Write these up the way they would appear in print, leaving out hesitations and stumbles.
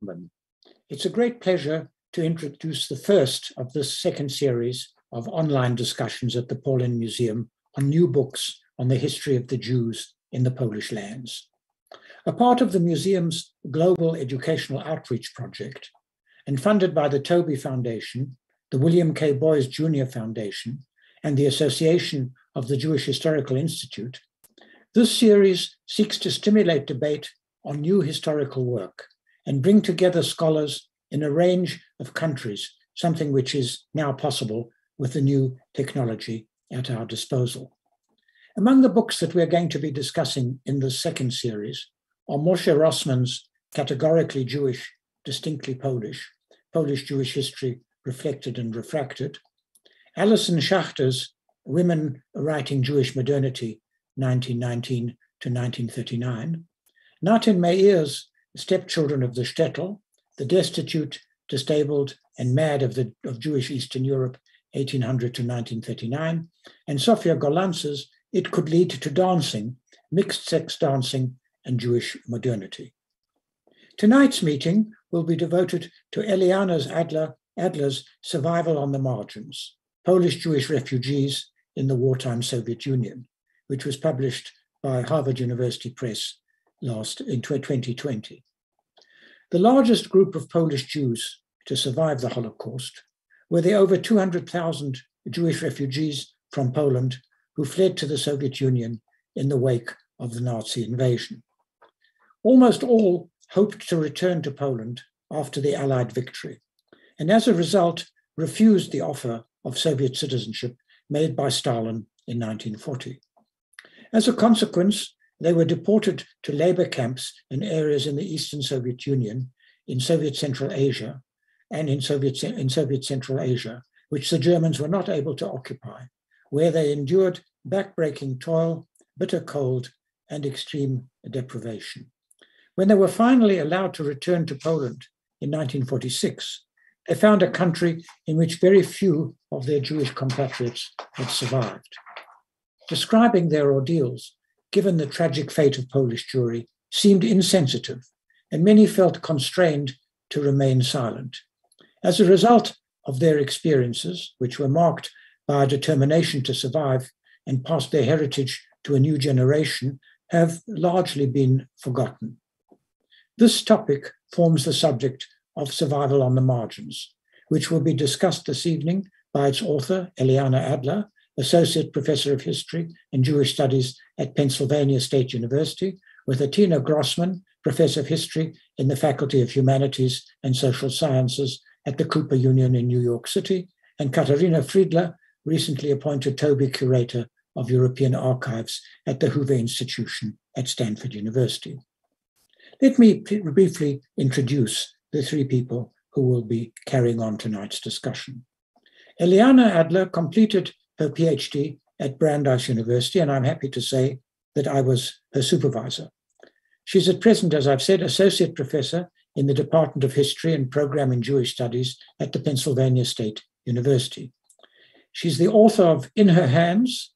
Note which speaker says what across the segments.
Speaker 1: gentlemen. It's a great pleasure to introduce the first of this second series of online discussions at the POLIN Museum on new books on the history of the Jews in the Polish lands. A part of the museum's global educational outreach project, and funded by the Toby Foundation, the William K. Boys Jr. Foundation, and the Association of the Jewish Historical Institute, this series seeks to stimulate debate on new historical work and bring together scholars in a range of countries, something which is now possible with the new technology at our disposal. Among the books that we're going to be discussing in the second series are Moshe Grossmann's Categorically Jewish, Distinctly Polish, Polish Jewish History Reflected and Refracted, Alison Schachter's Women Writing Jewish Modernity, 1919 to 1939, Natin Meir's Stepchildren of the Shtetl, The Destitute, Disabled, and Mad of Jewish Eastern Europe, 1800 to 1939, and Sofia Golantz's It Could Lead to Dancing, Mixed-Sex Dancing and Jewish Modernity. Tonight's meeting will be devoted to Eliana Adler's Survival on the Margins, Polish Jewish Refugees in the Wartime Soviet Union, which was published by Harvard University Press in 2020. The largest group of Polish Jews to survive the Holocaust were the over 200,000 Jewish refugees from Poland who fled to the Soviet Union in the wake of the Nazi invasion. Almost all hoped to return to Poland after the Allied victory, and as a result refused the offer of Soviet citizenship made by Stalin in 1940. As a consequence, they were deported to labor camps in areas in the Eastern Soviet Union, in Soviet Central Asia, and in Soviet Central Asia, which the Germans were not able to occupy, where they endured backbreaking toil, bitter cold, and extreme deprivation. When they were finally allowed to return to Poland in 1946, they found a country in which very few of their Jewish compatriots had survived. Describing their ordeals, given the tragic fate of Polish Jewry, seemed insensitive, and many felt constrained to remain silent. As a result of their experiences, which were marked by a determination to survive and pass their heritage to a new generation, have largely been forgotten. This topic forms the subject of Survival on the Margins, which will be discussed this evening by its author, Eliana Adler, Associate Professor of History and Jewish Studies at Pennsylvania State University, with Atina Grossmann, Professor of History in the Faculty of Humanities and Social Sciences at the Cooper Union in New York City, and Katharina Friedla, recently appointed Toby Curator of European Archives at the Hoover Institution at Stanford University. Let me briefly introduce the three people who will be carrying on tonight's discussion. Eliana Adler completed her PhD at Brandeis University, and I'm happy to say that I was her supervisor. She's at present, as I've said, Associate Professor in the Department of History and Program in Jewish Studies at the Pennsylvania State University. She's the author of In Her Hands,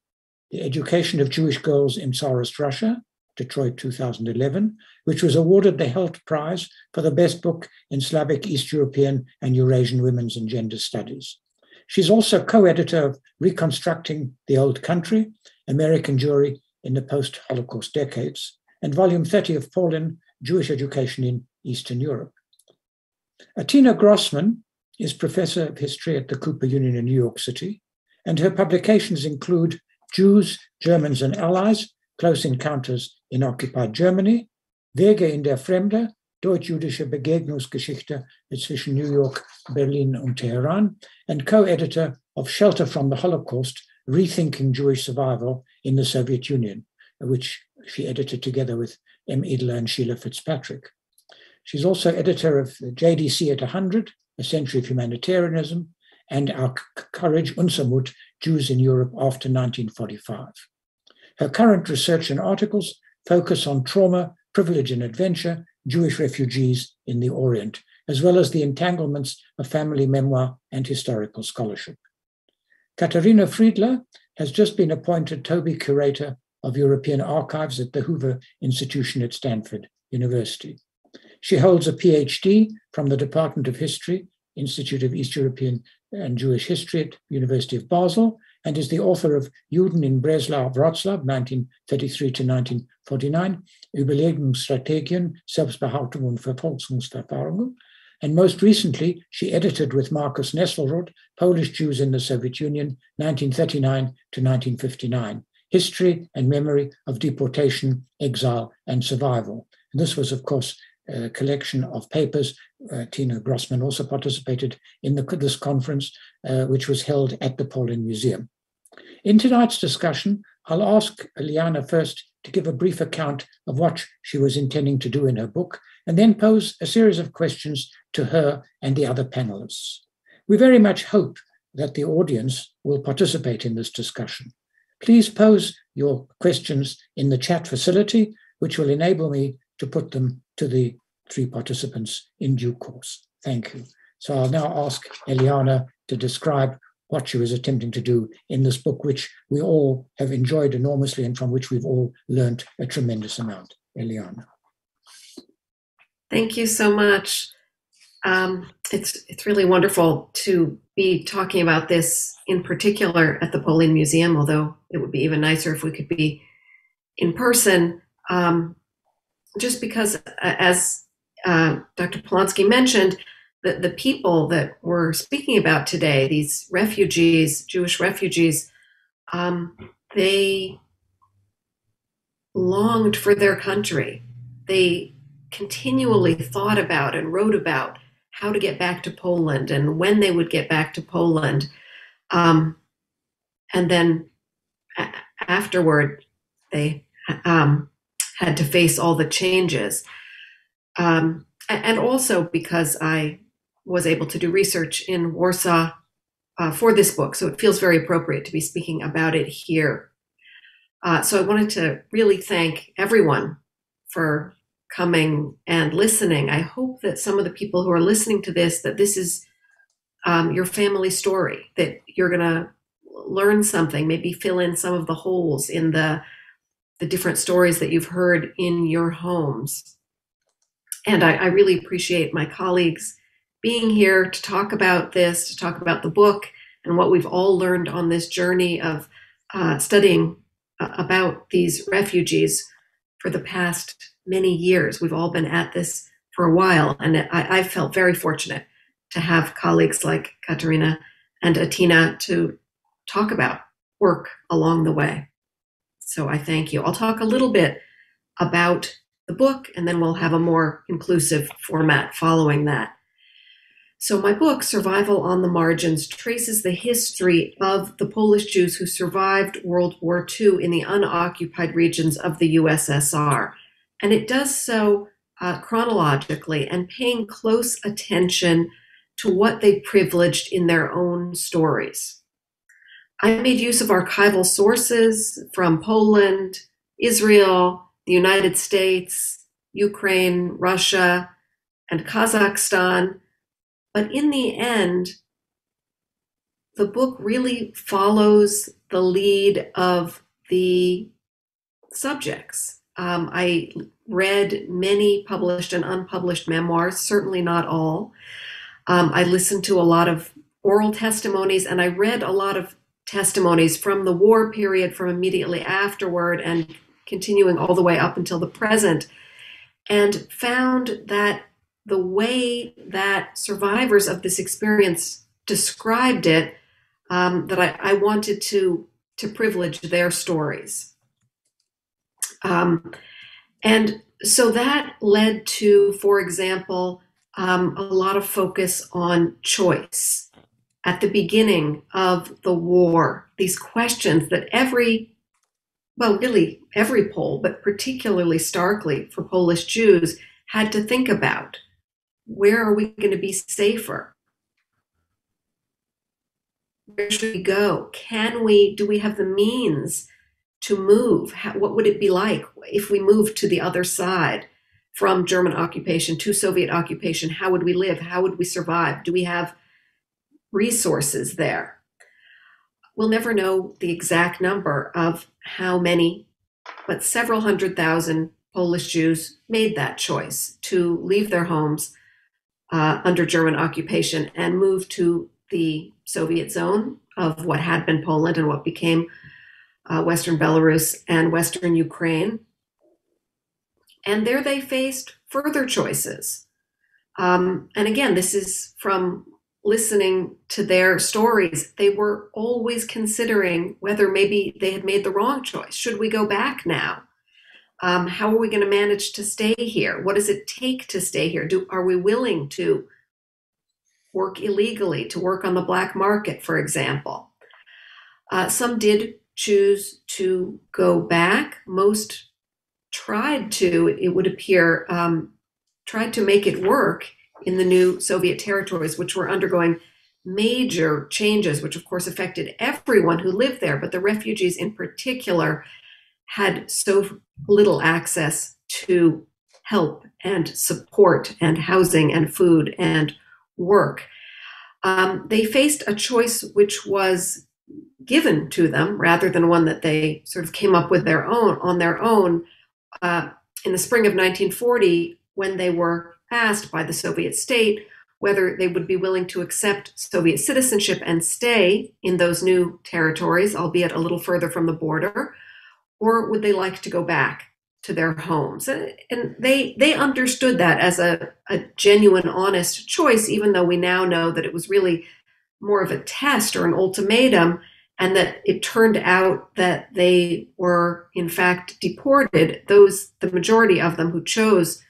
Speaker 1: The Education of Jewish Girls in Tsarist Russia, Detroit 2011, which was awarded the Helt Prize for the best book in Slavic, East European, and Eurasian Women's and Gender Studies. She's also co-editor of Reconstructing the Old Country, American Jewry in the Post-Holocaust Decades, and volume 30 of POLIN, Jewish Education in Eastern Europe. Atina Grossmann is Professor of History at the Cooper Union in New York City, and her publications include Jews, Germans and Allies, Close Encounters in Occupied Germany, Wege in der Fremde, Deutsch-Jüdische Begegnungsgeschichte zwischen New York, Berlin und Teheran, and co-editor of Shelter from the Holocaust, Rethinking Jewish Survival in the Soviet Union, which she edited together with M. Idler and Sheila Fitzpatrick. She's also editor of JDC at 100, A Century of Humanitarianism, and Our Courage, Unser Mut, Jews in Europe After 1945. Her current research and articles focus on trauma, privilege and adventure, Jewish refugees in the Orient, as well as the entanglements of family memoir and historical scholarship. Katharina Friedla has just been appointed Toby Curator of European Archives at the Hoover Institution at Stanford University. She holds a PhD from the Department of History, Institute of East European and Jewish History at University of Basel, and is the author of Juden in Breslau, Wroclaw, 1933 to 1949, Überlegungsstrategien, Selbstbehauptung und Verfolgungserfahrungen. And most recently, she edited with Markus Nesselrode, Polish Jews in the Soviet Union, 1939 to 1959, History and Memory of Deportation, Exile, and Survival. And this was, of course, a collection of papers. Tina Grossmann also participated in this conference, which was held at the POLIN Museum. In tonight's discussion, I'll ask Eliana first to give a brief account of what she was intending to do in her book, and then pose a series of questions to her and the other panelists. We very much hope that the audience will participate in this discussion. Please pose your questions in the chat facility, which will enable me to put them to the three participants in due course. Thank you. So I'll now ask Eliana to describe what she was attempting to do in this book, which we all have enjoyed enormously and from which we've all learned a tremendous amount. Eliana.
Speaker 2: Thank you so much. It's really wonderful to be talking about this in particular at the POLIN Museum, although it would be even nicer if we could be in person, just because, as Dr. Polonsky mentioned, the people that we're speaking about today, these refugees, Jewish refugees, they longed for their country. They continually thought about and wrote about how to get back to Poland and when they would get back to Poland. And then afterward, they had to face all the changes. And also because I was able to do research in Warsaw for this book, so it feels very appropriate to be speaking about it here. So I wanted to really thank everyone for coming and listening. I hope that some of the people who are listening to this, that this is your family story, that you're going to learn something, maybe fill in some of the holes in the different stories that you've heard in your homes. And I really appreciate my colleagues being here to talk about this, to talk about the book and what we've all learned on this journey of studying about these refugees for the past many years. We've all been at this for a while, and I felt very fortunate to have colleagues like Katharina and Atina to talk about work along the way. So I thank you. I'll talk a little bit about the book, and then we'll have a more inclusive format following that. So my book, Survival on the Margins, traces the history of the Polish Jews who survived World War II in the unoccupied regions of the USSR. And it does so chronologically and paying close attention to what they privileged in their own stories. I made use of archival sources from Poland, Israel, the United States, Ukraine, Russia, and Kazakhstan. But in the end, the book really follows the lead of the subjects. I read many published and unpublished memoirs, certainly not all. I listened to a lot of oral testimonies, and I read a lot of testimonies from the war period, from immediately afterward, and continuing all the way up until the present, and found that the way that survivors of this experience described it, that I wanted to privilege their stories. And so that led to, for example, a lot of focus on choice. At the beginning of the war, these questions that every Pole, but particularly starkly for Polish Jews, had to think about. Where are we going to be safer? Where should we go? Do we have the means to move? What would it be like if we moved to the other side from German occupation to Soviet occupation? How would we live? How would we survive? Do we have resources there? We'll never know the exact number of how many, but several 100,000 Polish Jews made that choice to leave their homes under German occupation and move to the Soviet zone of what had been Poland and what became Western Belarus and Western Ukraine. And there they faced further choices. And again, this is from listening to their stories. They were always considering whether maybe they had made the wrong choice. Should we go back now? How are we going to manage to stay here? What does it take to stay here? Are we willing to work illegally, to work on the black market, for example? Some did choose to go back. Most tried to, it would appear, tried to make it work in the new Soviet territories, which were undergoing major changes, which of course affected everyone who lived there, but the refugees in particular had so little access to help and support and housing and food and work. They faced a choice which was given to them rather than one that they sort of came up with on their own. In the spring of 1940, when they were asked by the Soviet state whether they would be willing to accept Soviet citizenship and stay in those new territories, albeit a little further from the border, or would they like to go back to their homes? And they understood that as a genuine, honest choice, even though we now know that it was really more of a test or an ultimatum, and that it turned out that they were in fact deported. The majority of them who chose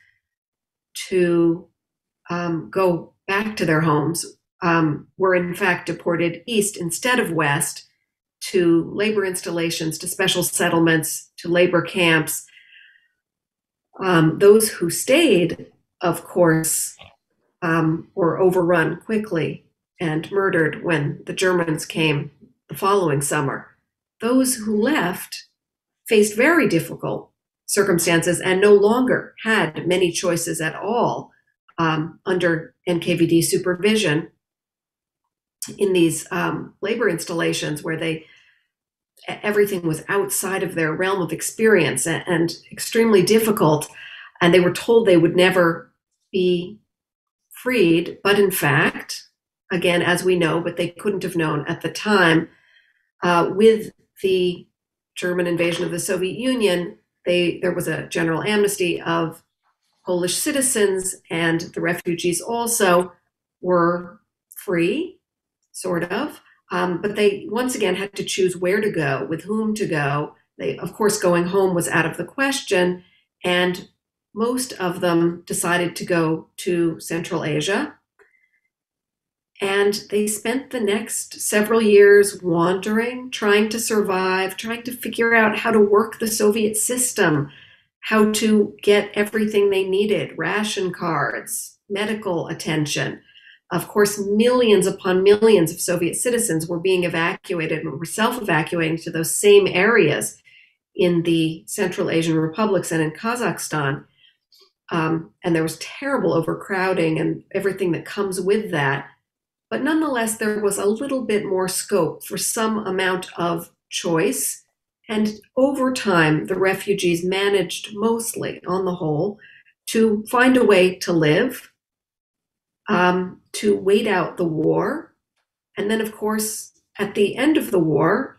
Speaker 2: to go back to their homes were in fact deported east instead of west, to labor installations, to special settlements, to labor camps. Those who stayed, of course, were overrun quickly and murdered when the Germans came the following summer. Those who left faced very difficult circumstances and no longer had many choices at all under NKVD supervision in these labor installations where everything was outside of their realm of experience and extremely difficult, and they were told they would never be freed. But in fact, again, as we know, but they couldn't have known at the time, with the German invasion of the Soviet Union, there was a general amnesty of Polish citizens, and the refugees also were free, sort of. But they once again had to choose where to go, with whom to go. Of course, going home was out of the question, and most of them decided to go to Central Asia. And they spent the next several years wandering, trying to survive, trying to figure out how to work the Soviet system, how to get everything they needed, ration cards, medical attention. Of course, millions upon millions of Soviet citizens were being evacuated and were self-evacuating to those same areas in the Central Asian republics and in Kazakhstan. And there was terrible overcrowding and everything that comes with that. But nonetheless, there was a little bit more scope for some amount of choice. And over time, the refugees managed mostly, on the whole, to find a way to live, to wait out the war. And then, of course, at the end of the war,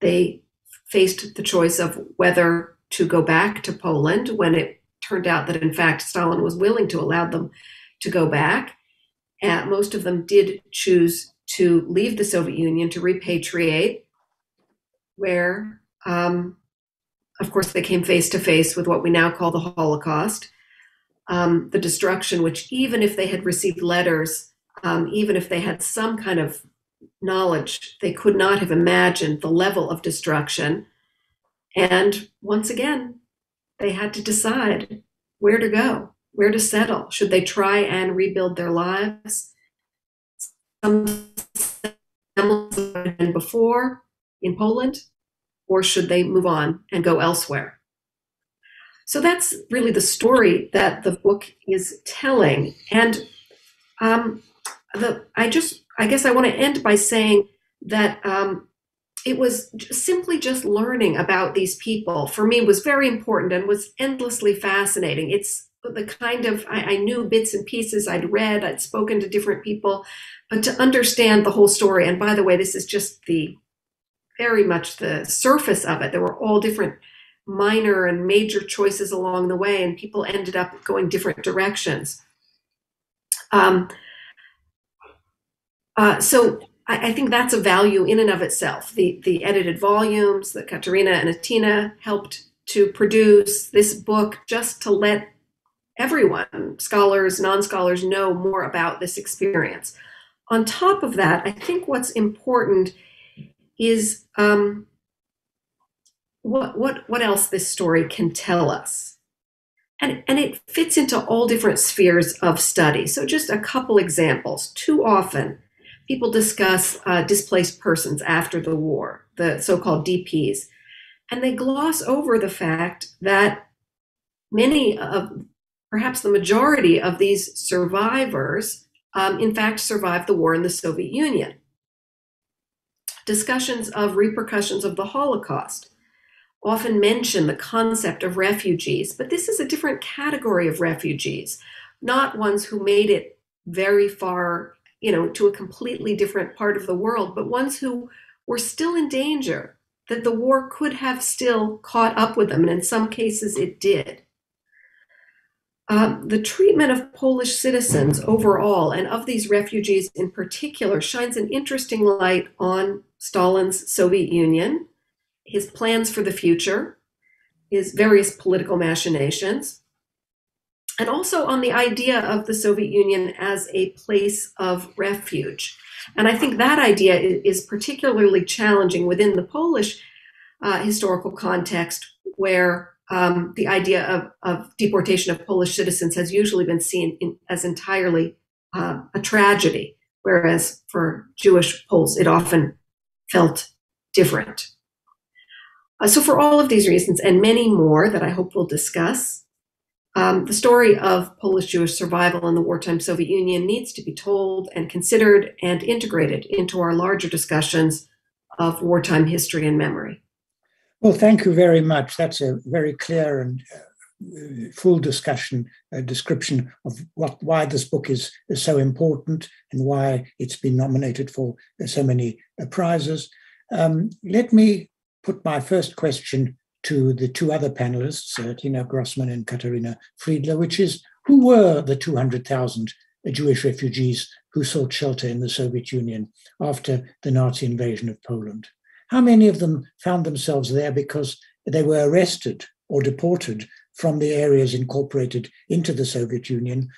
Speaker 2: they faced the choice of whether to go back to Poland, when it turned out that, in fact, Stalin was willing to allow them to go back. Most of them did choose to leave the Soviet Union, to repatriate, where, of course, they came face to face with what we now call the Holocaust. The destruction, which even if they had received letters, even if they had some kind of knowledge, they could not have imagined the level of destruction. And once again, they had to decide where to go, where to settle. Should they try and rebuild their lives? Some than before in Poland, or should they move on and go elsewhere? So that's really the story that the book is telling. And I guess I want to end by saying that it was simply just learning about these people for me was very important and was endlessly fascinating. It's the kind of, I knew bits and pieces, I'd read, I'd spoken to different people, but to understand the whole story, and by the way, this is just very much the surface of it. There were all different minor and major choices along the way, and people ended up going different directions. So I think that's a value in and of itself. The edited volumes that Katharina and Atina helped to produce, this book, just to let everyone, scholars, non-scholars, know more about this experience. On top of that, I think what's important is what else this story can tell us. And it fits into all different spheres of study. So just a couple examples. Too often, people discuss displaced persons after the war, the so-called DPs, and they gloss over the fact that many of, perhaps the majority of these survivors, in fact, survived the war in the Soviet Union. Discussions of repercussions of the Holocaust often mention the concept of refugees, but this is a different category of refugees, not ones who made it very far, to a completely different part of the world, but ones who were still in danger, that the war could have still caught up with them, and in some cases it did. The treatment of Polish citizens overall, and of these refugees in particular, shines an interesting light on Stalin's Soviet Union, his plans for the future, his various political machinations, and also on the idea of the Soviet Union as a place of refuge. And I think that idea is particularly challenging within the Polish historical context, where the idea of deportation of Polish citizens has usually been seen as entirely a tragedy, whereas for Jewish Poles, it often felt different. So for all of these reasons, and many more that I hope we'll discuss, the story of Polish Jewish survival in the wartime Soviet Union needs to be told and considered and integrated into our larger discussions of wartime history and memory.
Speaker 1: Well, thank you very much. That's a very clear and full description of why this book is so important and why it's been nominated for so many prizes. Let me put my first question to the two other panelists, Tina Grossmann and Katharina Friedla, which is, who were the 200,000 Jewish refugees who sought shelter in the Soviet Union after the Nazi invasion of Poland? How many of them found themselves there because they were arrested or deported from the areas incorporated into the Soviet Union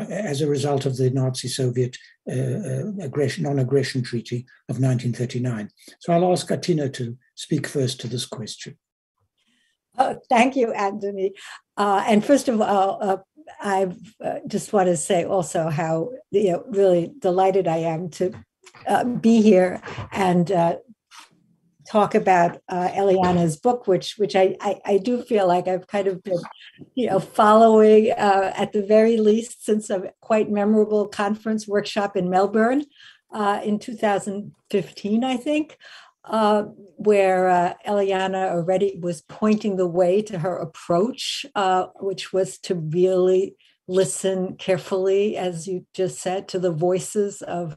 Speaker 1: as a result of the Nazi-Soviet non-aggression treaty of 1939? So I'll ask Atina to speak first to this question.
Speaker 3: Thank you, Anthony. And first of all, I just want to say also how really delighted I am to be here and talk about Eliyana's book, which I do feel like I've kind of been, following at the very least since a quite memorable conference workshop in Melbourne in 2015, I think, where Eliyana already was pointing the way to her approach, which was to really listen carefully, as you just said, to the voices of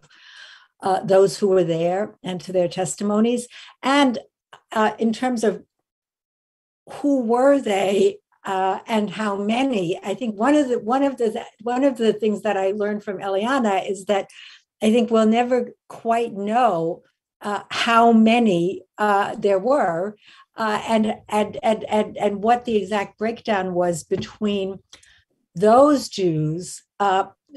Speaker 3: those who were there and to their testimonies. And in terms of who were they and how many, I think one of the things that I learned from Eliyana is that I think we'll never quite know how many there were and what the exact breakdown was between those Jews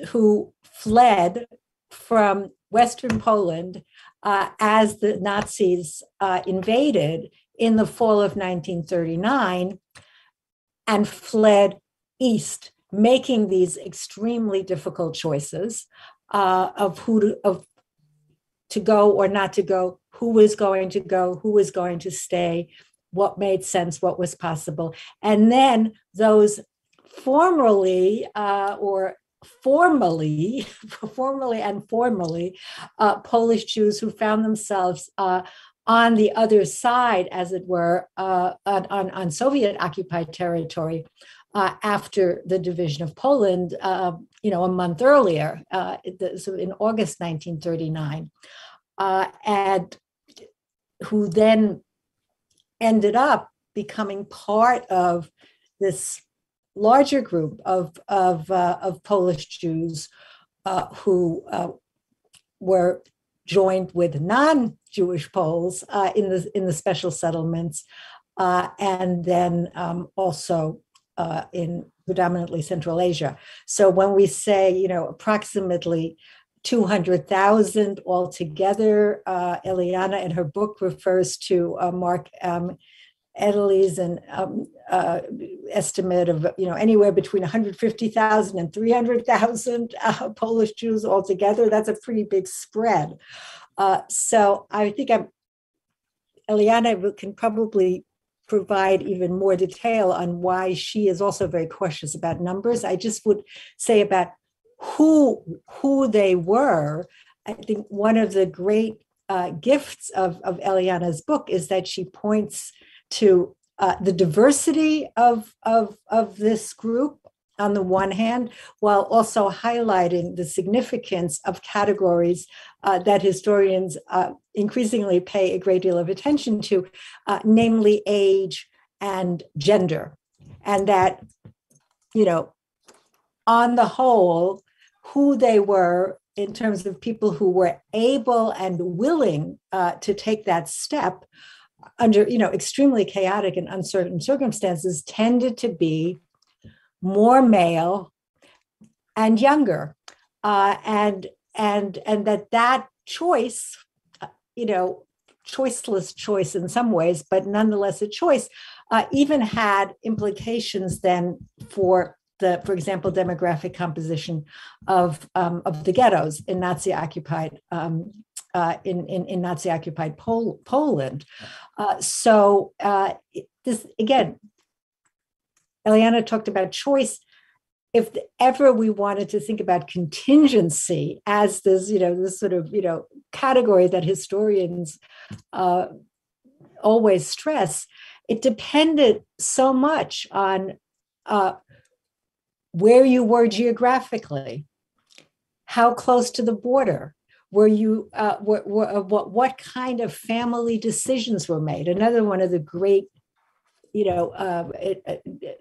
Speaker 3: who fled from Western Poland as the Nazis invaded in the fall of 1939 and fled east, making these extremely difficult choices of to go or not to go, who was going to go, who was going to stay, what made sense, what was possible. And then those formally Polish Jews who found themselves on the other side, as it were, on Soviet-occupied territory after the division of Poland, a month earlier, so in August 1939, and who then ended up becoming part of this larger group of Polish Jews who were joined with non-Jewish Poles in the special settlements, and then also in predominantly Central Asia. So when we say, approximately 200,000 altogether, Eliyana in her book refers to Mark Edley's estimate of anywhere between 150,000 and 300,000 Polish Jews altogether. That's a pretty big spread. So I think Eliyana can probably provide even more detail on why she is also very cautious about numbers. I just would say about who they were. I think one of the great gifts of Eliyana's book is that she points to the diversity of this group on the one hand, while also highlighting the significance of categories that historians increasingly pay a great deal of attention to, namely age and gender. And that, on the whole, who they were in terms of people who were able and willing to take that step under extremely chaotic and uncertain circumstances tended to be more male and younger, and that choice, choiceless choice in some ways, but nonetheless a choice, even had implications then for example, demographic composition of the ghettos in Nazi-occupied in Nazi-occupied Poland. So this again, Eliyana talked about choice. If ever we wanted to think about contingency as this, this sort of, category that historians always stress, it depended so much on where you were geographically, how close to the border were you, what kind of family decisions were made. Another one of the great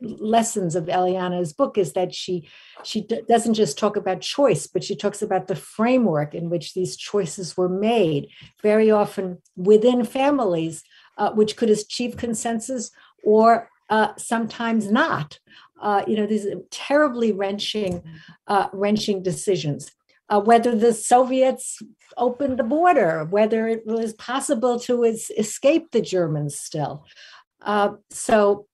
Speaker 3: lessons of Eliyana's book is that she doesn't just talk about choice, but she talks about the framework in which these choices were made, very often within families, which could achieve consensus or sometimes not. These terribly wrenching decisions. Whether the Soviets opened the border, whether it was possible to escape the Germans still. So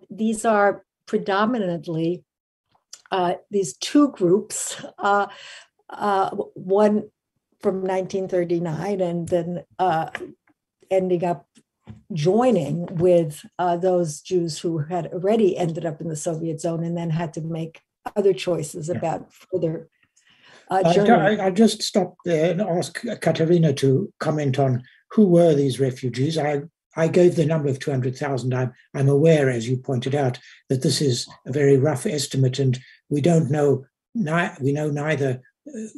Speaker 3: these are predominantly these two groups, one from 1939 and then ending up joining with those Jews who had already ended up in the Soviet zone and then had to make other choices about further journey.
Speaker 1: I'll just stop there and ask Katharina to comment on who were these refugees. I gave the number of 200,000. I'm aware, as you pointed out, that this is a very rough estimate, and we don't know. We know neither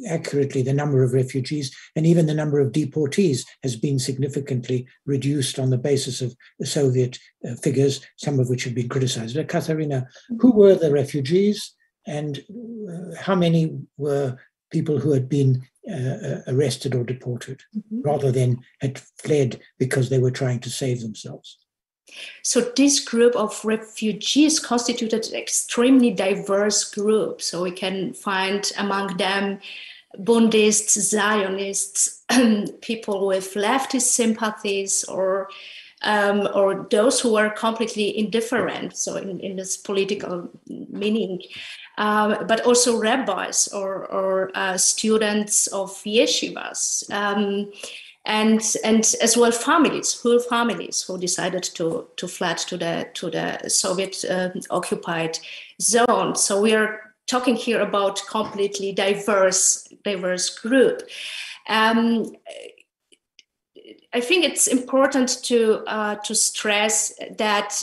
Speaker 1: accurately the number of refugees, and even the number of deportees has been significantly reduced on the basis of the Soviet figures, some of which have been criticized. Katharina, who were the refugees, and how many were people who had been arrested or deported, rather than had fled because they were trying to save themselves?
Speaker 4: So this group of refugees constituted an extremely diverse group. So we can find among them Bundists, Zionists, people with leftist sympathies, or those who were completely indifferent, so in this political meaning, but also rabbis or students of yeshivas, and as well whole families who decided to flee to the Soviet occupied zone. So we are talking here about completely diverse group. I think it's important to stress that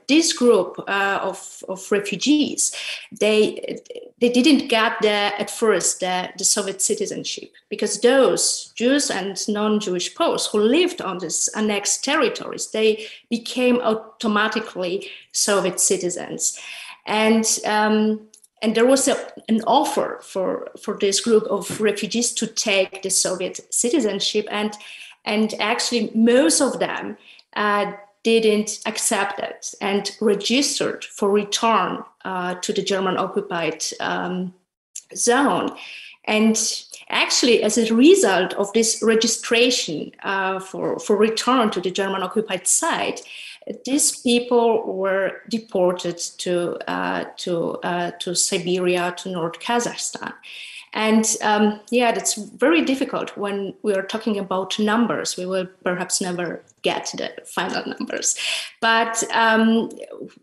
Speaker 4: this group of refugees, they didn't get at first the Soviet citizenship, because those Jews and non-Jewish Poles who lived on these annexed territories, they became automatically Soviet citizens, and there was an offer for this group of refugees to take the Soviet citizenship, and actually most of them didn't accept it and registered for return to the German-occupied zone. And actually, as a result of this registration for return to the German-occupied site, these people were deported to Siberia, to North Kazakhstan. And that's very difficult when we are talking about numbers. We will perhaps never get the final numbers. But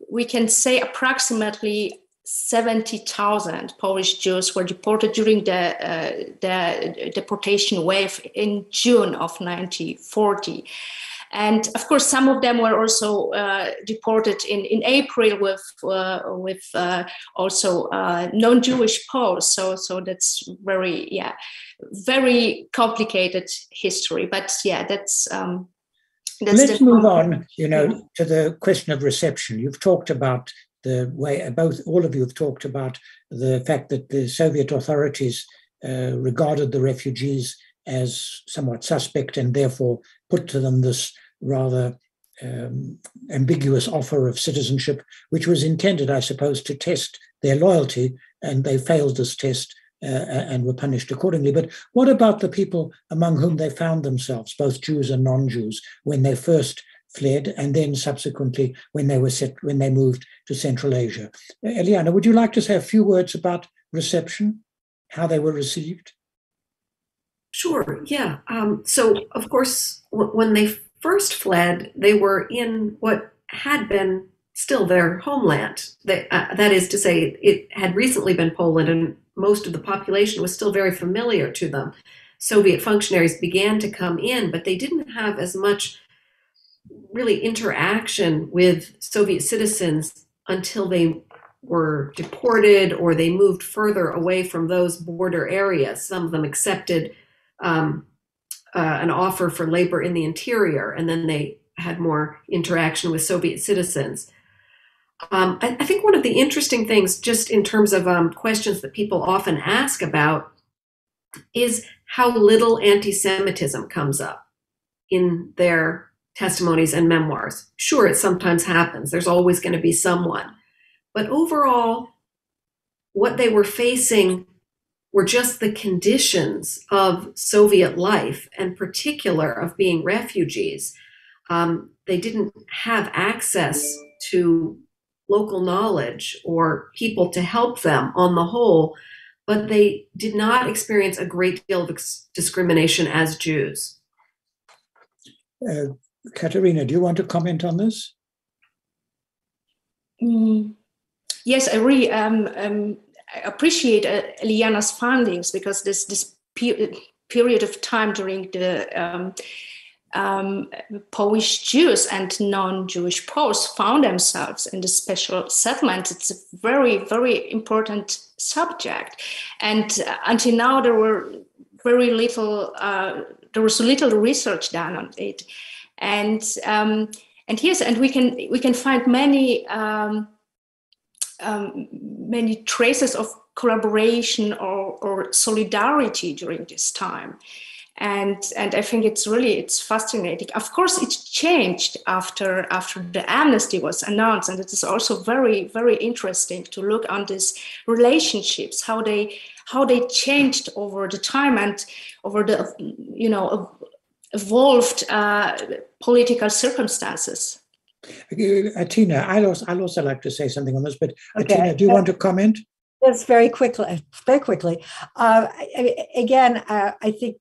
Speaker 4: we can say approximately 70,000 Polish Jews were deported during the deportation wave in June of 1940. And of course, some of them were also deported in April with also non-Jewish Poles. So that's very complicated history. But that's
Speaker 1: let's move on. To the question of reception. You've talked about the way all of you have talked about the fact that the Soviet authorities regarded the refugees as somewhat suspect and therefore put to them this rather ambiguous offer of citizenship, which was intended, I suppose, to test their loyalty, and they failed this test and were punished accordingly. But what about the people among whom they found themselves, both Jews and non-Jews, when they first fled, and then subsequently when they moved to Central Asia? Eliana, would you like to say a few words about reception, how they were received?
Speaker 2: Sure, yeah. So, of course, when they first fled, they were in what had been still their homeland. That is to say, it had recently been Poland, and most of the population was still very familiar to them. Soviet functionaries began to come in, but they didn't have as much really interaction with Soviet citizens until they were deported or they moved further away from those border areas. Some of them accepted an offer for labor in the interior, and then they had more interaction with Soviet citizens. I think one of the interesting things, just in terms of questions that people often ask about, is how little anti-Semitism comes up in their testimonies and memoirs. Sure, it sometimes happens. There's always going to be someone. But overall, what they were facing were just the conditions of Soviet life, and particular of being refugees. They didn't have access to local knowledge or people to help them on the whole, but they did not experience a great deal of discrimination as Jews.
Speaker 1: Katharina, do you want to comment on this?
Speaker 4: Yes, I really I appreciate Eliana's findings, because this period of time during the Polish Jews and non-Jewish Poles found themselves in the special settlement. It's a very, very important subject, and until now there was little research done on it, and yes, and we can find many traces of collaboration or solidarity during this time. And I think it's fascinating. Of course, it changed after the amnesty was announced, and it is also very, very interesting to look on these relationships, how they changed over the time and over the evolved political circumstances.
Speaker 1: Atina, I'd also like to say something on this, but okay. Atina, do you want to comment?
Speaker 3: Yes, very quickly. Again, I think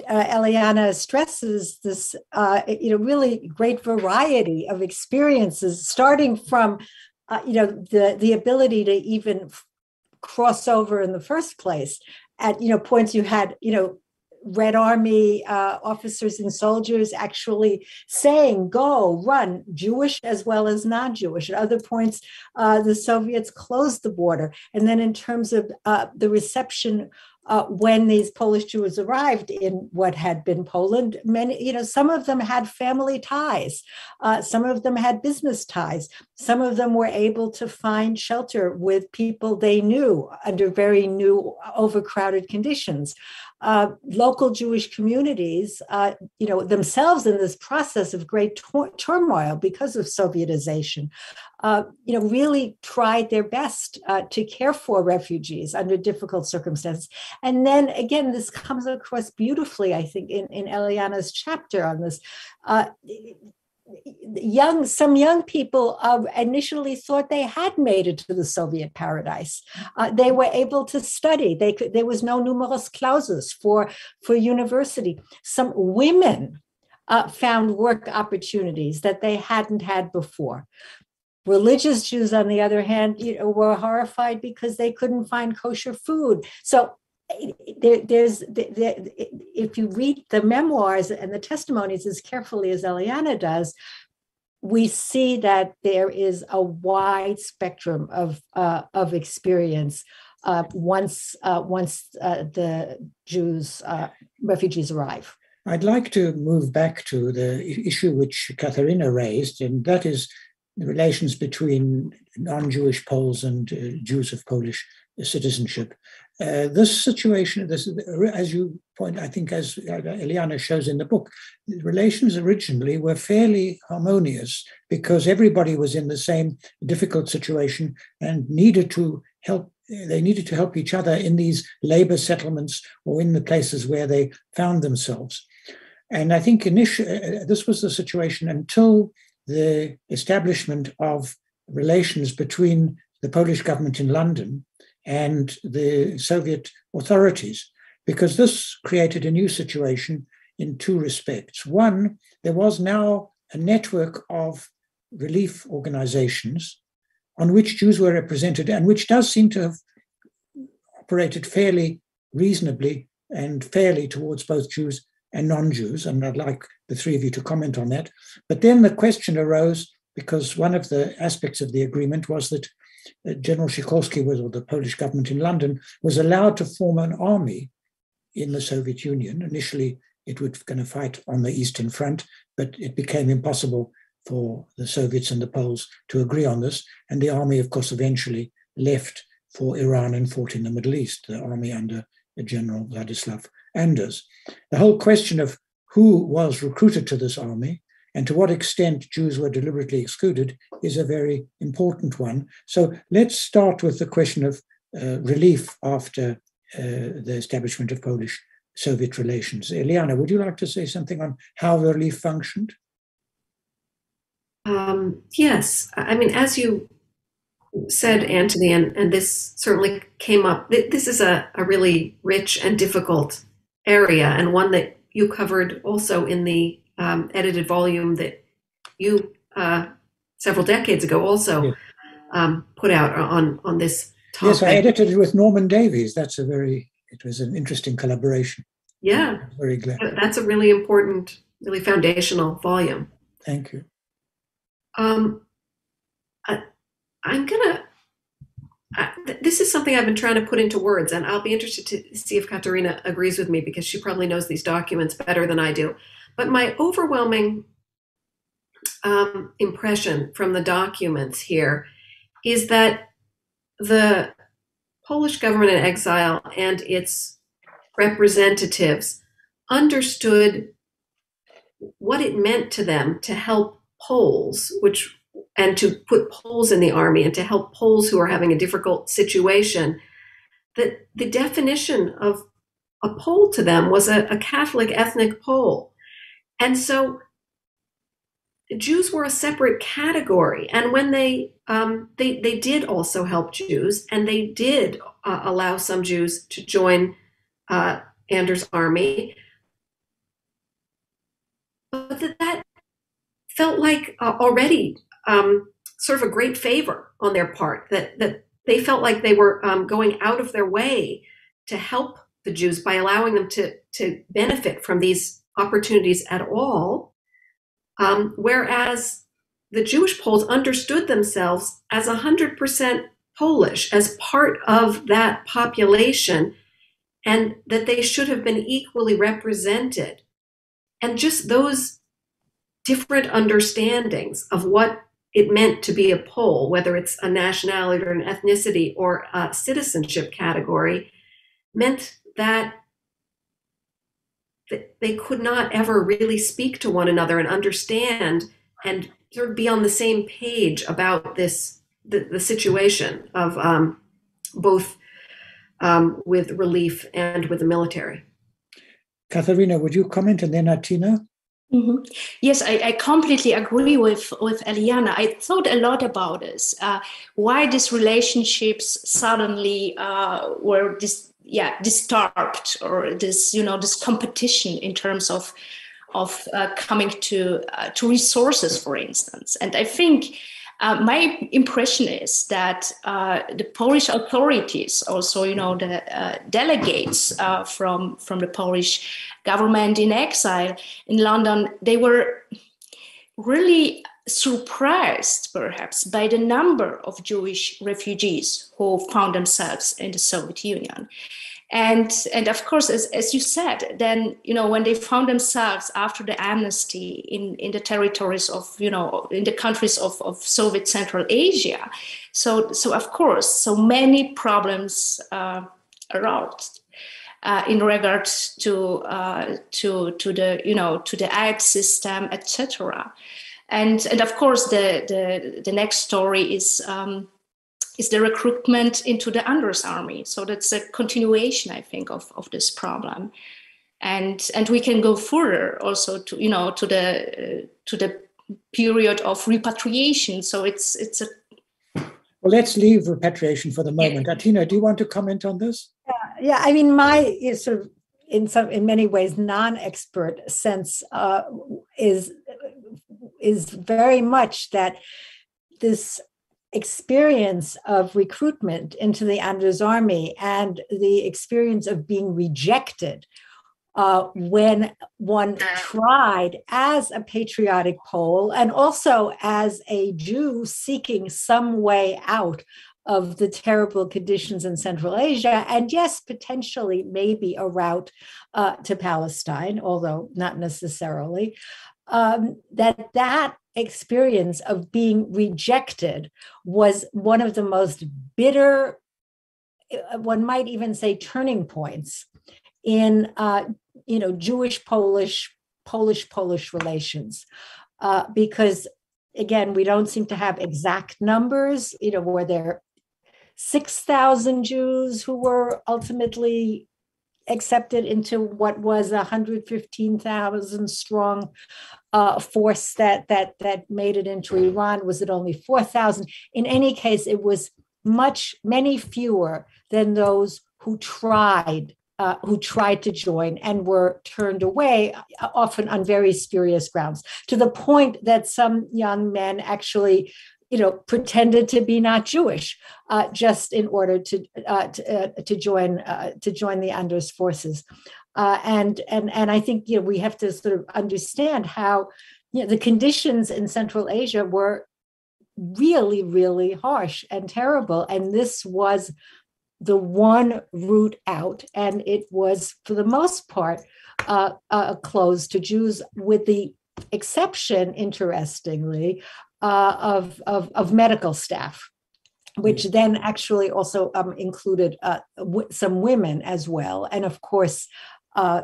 Speaker 3: Eliana stresses this, really great variety of experiences, starting from, the ability to even cross over in the first place. At points you had, Red Army officers and soldiers actually saying, go, run, Jewish as well as non-Jewish. At other points, the Soviets closed the border. And then in terms of the reception when these Polish Jews arrived in what had been Poland, many, some of them had family ties, some of them had business ties, some of them were able to find shelter with people they knew under very new, overcrowded conditions. Local Jewish communities, themselves in this process of great turmoil because of Sovietization, really tried their best to care for refugees under difficult circumstances. And then again, this comes across beautifully, I think, in Eliyana's chapter on this. Some young people initially thought they had made it to the Soviet paradise. They were able to study. There was no numerus clausus for university. Some women found work opportunities that they hadn't had before. Religious Jews, on the other hand, were horrified because they couldn't find kosher food. So if you read the memoirs and the testimonies as carefully as Eliana does, we see that there is a wide spectrum of experience once the refugees arrive.
Speaker 1: I'd like to move back to the issue which Katharina raised, and that is the relations between non-Jewish Poles and Jews of Polish citizenship. This situation, as you point, I think, as Eliana shows in the book, the relations originally were fairly harmonious because everybody was in the same difficult situation and needed to help. They needed to help each other in these labor settlements or in the places where they found themselves. And I think this was the situation until the establishment of relations between the Polish government in London and the Soviet authorities, because this created a new situation in two respects. One, there was now a network of relief organizations on which Jews were represented and which does seem to have operated fairly reasonably and fairly towards both Jews and non-Jews, and I'd like the three of you to comment on that. But then the question arose, because one of the aspects of the agreement was that General Sikorski, or the Polish government in London, was allowed to form an army in the Soviet Union. Initially, it was going to fight on the Eastern Front, but it became impossible for the Soviets and the Poles to agree on this. And the army, of course, eventually left for Iran and fought in the Middle East, the army under General Vladislav Anders. The whole question of who was recruited to this army and to what extent Jews were deliberately excluded is a very important one. So let's start with the question of relief after the establishment of Polish-Soviet relations. Eliana, would you like to say something on how the relief functioned?
Speaker 2: Yes. I mean, as you said, Antony, and this certainly came up, this is a really rich and difficult area, and one that you covered also in the edited volume that you several decades ago also put out on this topic.
Speaker 1: Yes, I edited it with Norman Davies. It was an interesting collaboration.
Speaker 2: Yeah.
Speaker 1: I'm very glad.
Speaker 2: That's a really important, really foundational volume.
Speaker 1: Thank you.
Speaker 2: This is something I've been trying to put into words, and I'll be interested to see if Katharina agrees with me, because she probably knows these documents better than I do. But my overwhelming impression from the documents here is that the Polish government in exile and its representatives understood what it meant to them to help Poles, and to put Poles in the army and to help Poles who are having a difficult situation. That the definition of a Pole to them was a Catholic ethnic Pole. And so Jews were a separate category. And when they did also help Jews, and they did allow some Jews to join Anders' army, but that felt like already sort of a great favor on their part, that they felt like they were going out of their way to help the Jews by allowing them to benefit from these opportunities at all, whereas the Jewish Poles understood themselves as 100% Polish, as part of that population, and that they should have been equally represented. And just those different understandings of what it meant to be a Pole, whether it's a nationality or an ethnicity or a citizenship category, meant that they could not ever really speak to one another and understand and sort of be on the same page about this, the situation of both with relief and with the military.
Speaker 1: Katharina, would you comment, and then Atina?
Speaker 4: Mm-hmm. Yes, I completely agree with Eliyana. I thought a lot about this. Why these relationships suddenly were disturbed, or this competition in terms of coming to resources, for instance. And I think my impression is that the Polish authorities, also the delegates from the Polish government in exile in London, they were really surprised, perhaps, by the number of Jewish refugees who found themselves in the Soviet Union. And of course, as you said, then, when they found themselves after the amnesty in the territories of, in the countries of Soviet Central Asia, so of course, so many problems arose in regards to the aid system, etc. And of course, the next story is the recruitment into the Anders army. So that's a continuation, I think, of this problem, and we can go further also to the period of repatriation. So it's a.
Speaker 1: Well, let's leave repatriation for the moment. Yeah. Atina, do you want to comment on this?
Speaker 3: Yeah. I mean, my sort of in many ways non-expert sense is very much that this experience of recruitment into the Anders army and the experience of being rejected when one tried as a patriotic Pole and also as a Jew seeking some way out of the terrible conditions in Central Asia, and yes, potentially maybe a route to Palestine, although not necessarily, that experience of being rejected was one of the most bitter, one might even say, turning points in Jewish-Polish, Polish-Polish relations, because again, we don't seem to have exact numbers. Were there 6,000 Jews who were ultimately accepted into what was 115,000 strong force that made it into Iran? Was it only 4,000? In any case, it was many fewer than those who tried to join and were turned away, often on very spurious grounds, to the point that some young men actually pretended to be not Jewish, just in order to join the Anders forces, and I think we have to sort of understand how the conditions in Central Asia were really, really harsh and terrible, and this was the one route out, and it was for the most part closed to Jews, with the exception, interestingly, of medical staff, which then actually also included some women as well. And of course,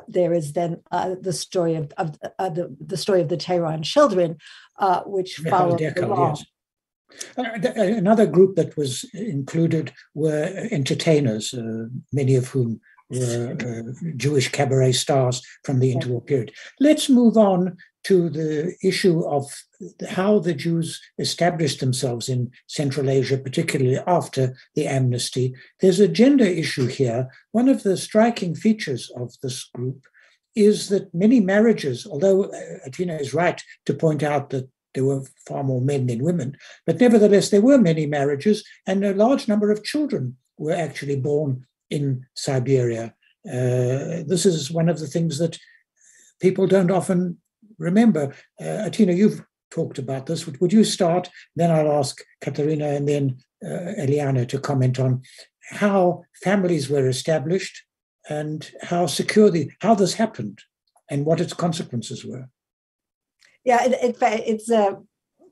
Speaker 3: there is then the story of the Tehran children, which followed along.
Speaker 1: Yes. Another group that was included were entertainers, many of whom were Jewish cabaret stars from the interwar period. Let's move on to the issue of how the Jews established themselves in Central Asia, particularly after the amnesty. There's a gender issue here. One of the striking features of this group is that many marriages, although Atina is right to point out that there were far more men than women, but nevertheless, there were many marriages, and a large number of children were actually born in Siberia. This is one of the things that people don't often remember. Atina, you've talked about this. Would you start? Then I'll ask Katharina and then Eliana to comment on how families were established and how this happened and what its consequences were.
Speaker 3: Yeah, in fact, it's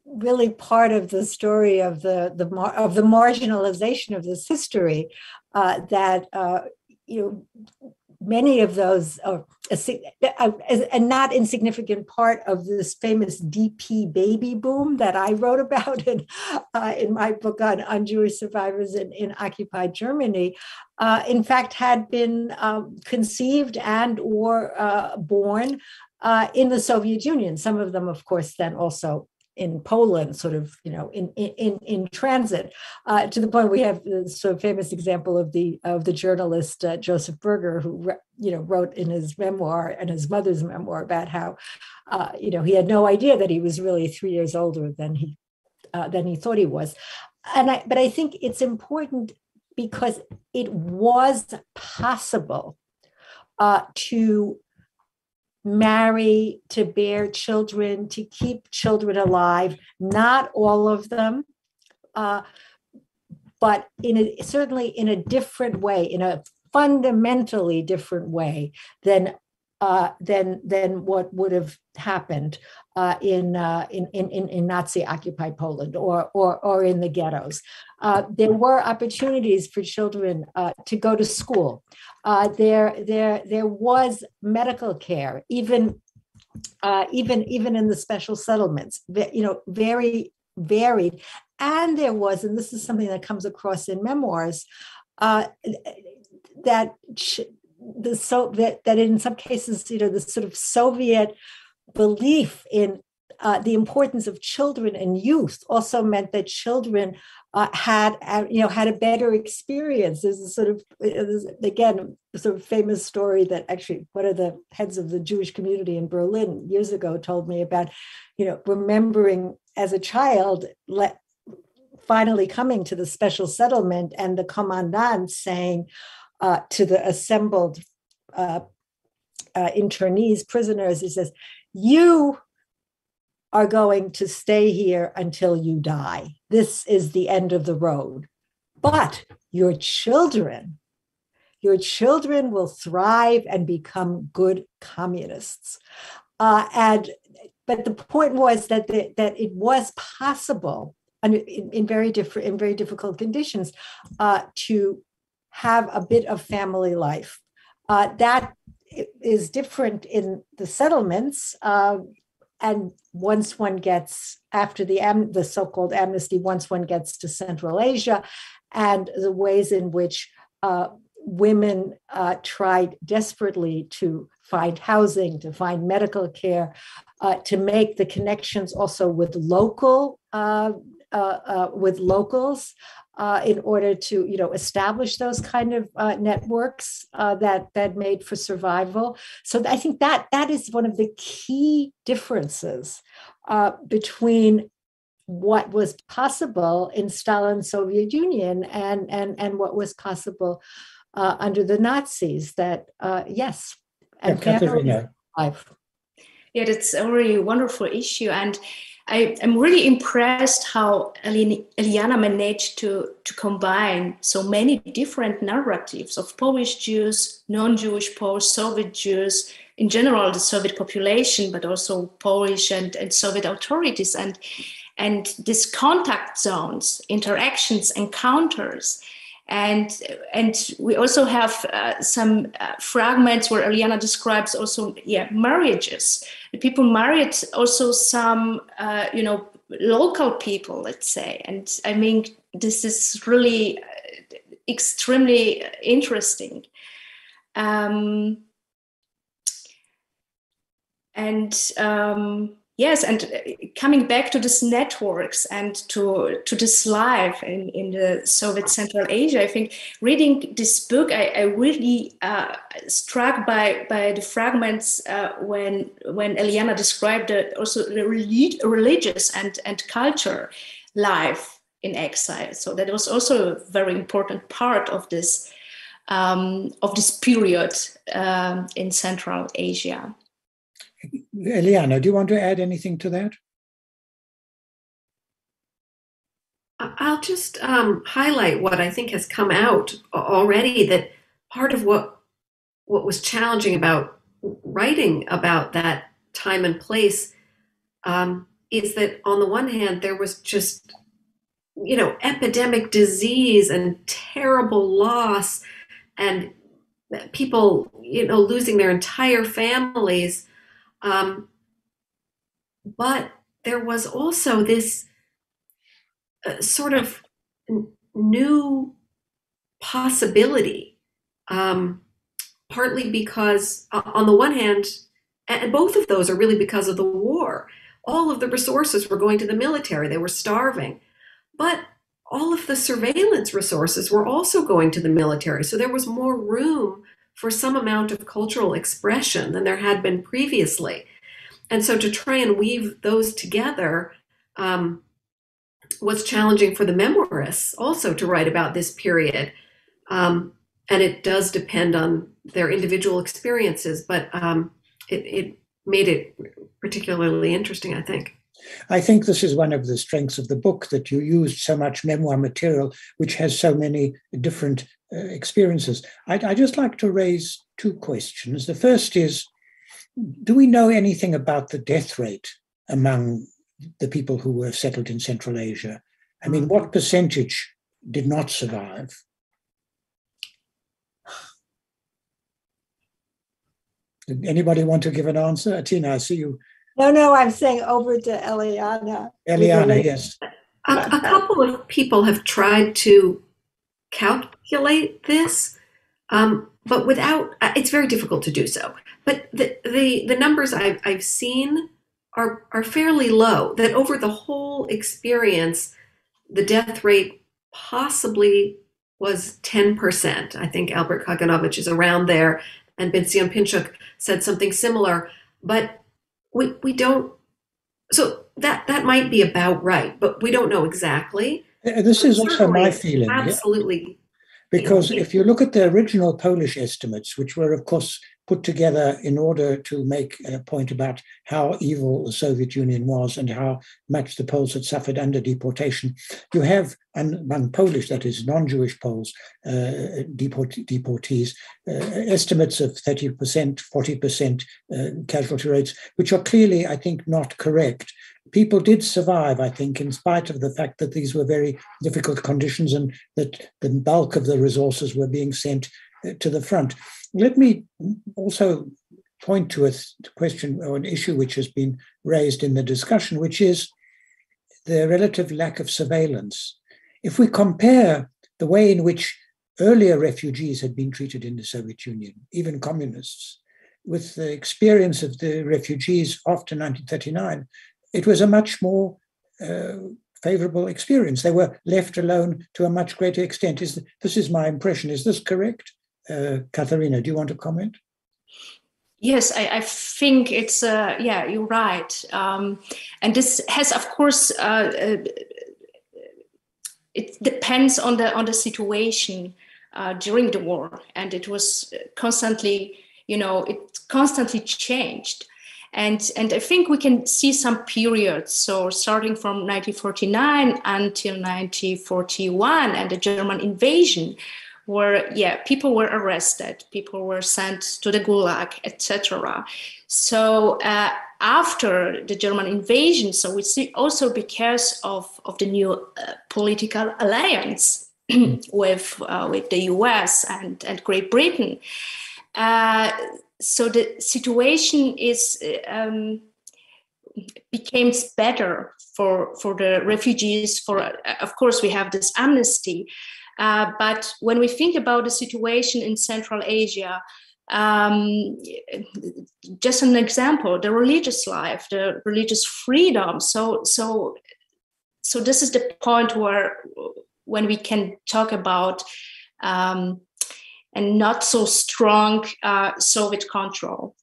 Speaker 3: really part of the story of the marginalization of this history that many of those are a not insignificant part of this famous DP baby boom that I wrote about in my book on Jewish survivors in occupied Germany, in fact, had been conceived and or born in the Soviet Union. Some of them, of course, then also in Poland, sort of, in transit, to the point we have this sort of famous example of the journalist Joseph Berger, who wrote in his memoir and his mother's memoir about how he had no idea that he was really 3 years older than he thought he was. But I think it's important because it was possible to marry, to bear children, to keep children alive. Not all of them, but certainly in a different way, in a fundamentally different way than what would have happened in Nazi-occupied Poland or in the ghettos. There were opportunities for children to go to school. There was medical care, even in the special settlements, very varied. And there was, and this is something that comes across in memoirs, that in some cases, the sort of Soviet belief in the importance of children and youth also meant that children had a better experience. There's a sort of, again, a sort of famous story that actually one of the heads of the Jewish community in Berlin years ago told me about, remembering as a child, finally coming to the special settlement and the commandant saying to the assembled internees, prisoners, he says, "You are going to stay here until you die. This is the end of the road. But your children will thrive and become good communists." But the point was that it was possible in very difficult conditions to have a bit of family life. That is different in the settlements. And once one gets, after the so-called amnesty, once one gets to Central Asia and the ways in which women tried desperately to find housing, to find medical care, to make the connections also with locals in order to establish those kind of networks that made for survival. So I think that is one of the key differences between what was possible in Stalin's Soviet Union and what was possible under the Nazis. That yes, and
Speaker 1: Katharina.
Speaker 4: Yeah, that's a really wonderful issue, and I'm really impressed how Eliana managed to combine so many different narratives of Polish Jews, non-Jewish Poles, Soviet Jews, in general the Soviet population, but also Polish and Soviet authorities, and these contact zones, interactions, encounters. And we also have some fragments where Eliana describes also, marriages. The people married also some, local people, let's say. And I mean, this is really extremely interesting. Yes, and coming back to these networks and to this life in the Soviet Central Asia, I think reading this book, I really struck by the fragments when Eliana described also the religious and culture life in exile. So that was also a very important part of this of this period in Central Asia.
Speaker 1: Eliana, do you want to add anything to that?
Speaker 2: I'll just highlight what I think has come out already, that part of what was challenging about writing about that time and place is that on the one hand, there was just, epidemic disease and terrible loss and people, losing their entire families. But there was also this sort of new possibility, partly because, on the one hand, and both of those are really because of the war, all of the resources were going to the military. They were starving. But all of the surveillance resources were also going to the military. So there was more room for some amount of cultural expression than there had been previously. And so to try and weave those together was challenging for the memoirists also to write about this period. And it does depend on their individual experiences, but it made it particularly interesting, I think.
Speaker 1: I think this is one of the strengths of the book, that you used so much memoir material, which has so many different experiences. I'd just like to raise two questions. The first is, do we know anything about the death rate among the people who were settled in Central Asia? I mean, what percentage did not survive? Did anybody want to give an answer? Atina, I see you.
Speaker 3: No, I'm saying over to Eliana.
Speaker 1: Eliana, yes.
Speaker 2: A couple of people have tried to calculate this, but it's very difficult to do so. But the numbers I've seen are fairly low, that over the whole experience, the death rate possibly was 10%. I think Albert Kaganovich is around there, and Benzion Pinchuk said something similar, but we don't, so that might be about right, but we don't know exactly.
Speaker 1: This is also my feeling.
Speaker 2: Absolutely.
Speaker 1: Yeah? Because if you look at the original Polish estimates, which were, of course, put together in order to make a point about how evil the Soviet Union was and how much the Poles had suffered under deportation, you have, among Polish, that is, non-Jewish Poles, deportees, estimates of 30%, 40% casualty rates, which are clearly, I think, not correct. People did survive, I think, in spite of the fact that these were very difficult conditions and that the bulk of the resources were being sent to the front. Let me also point to a question or an issue which has been raised in the discussion, which is the relative lack of surveillance. If we compare the way in which earlier refugees had been treated in the Soviet Union, even communists, with the experience of the refugees after 1939, it was a much more favorable experience. They were left alone to a much greater extent. This is my impression. Is this correct? Katharina, do you want to comment?
Speaker 4: Yes, I think it's, you're right. And this has, of course, it depends on the situation during the war. And it was constantly, it constantly changed. And I think we can see some periods. So starting from 1949 until 1941 and the German invasion, where people were arrested, people were sent to the Gulag, etc. So after the German invasion, so we see also because of the new political alliance with the US and Great Britain. So the situation became better for the refugees. Of course, we have this amnesty. But when we think about the situation in Central Asia, just an example, the religious life, the religious freedom. So this is the point when we can talk about a not so strong Soviet control.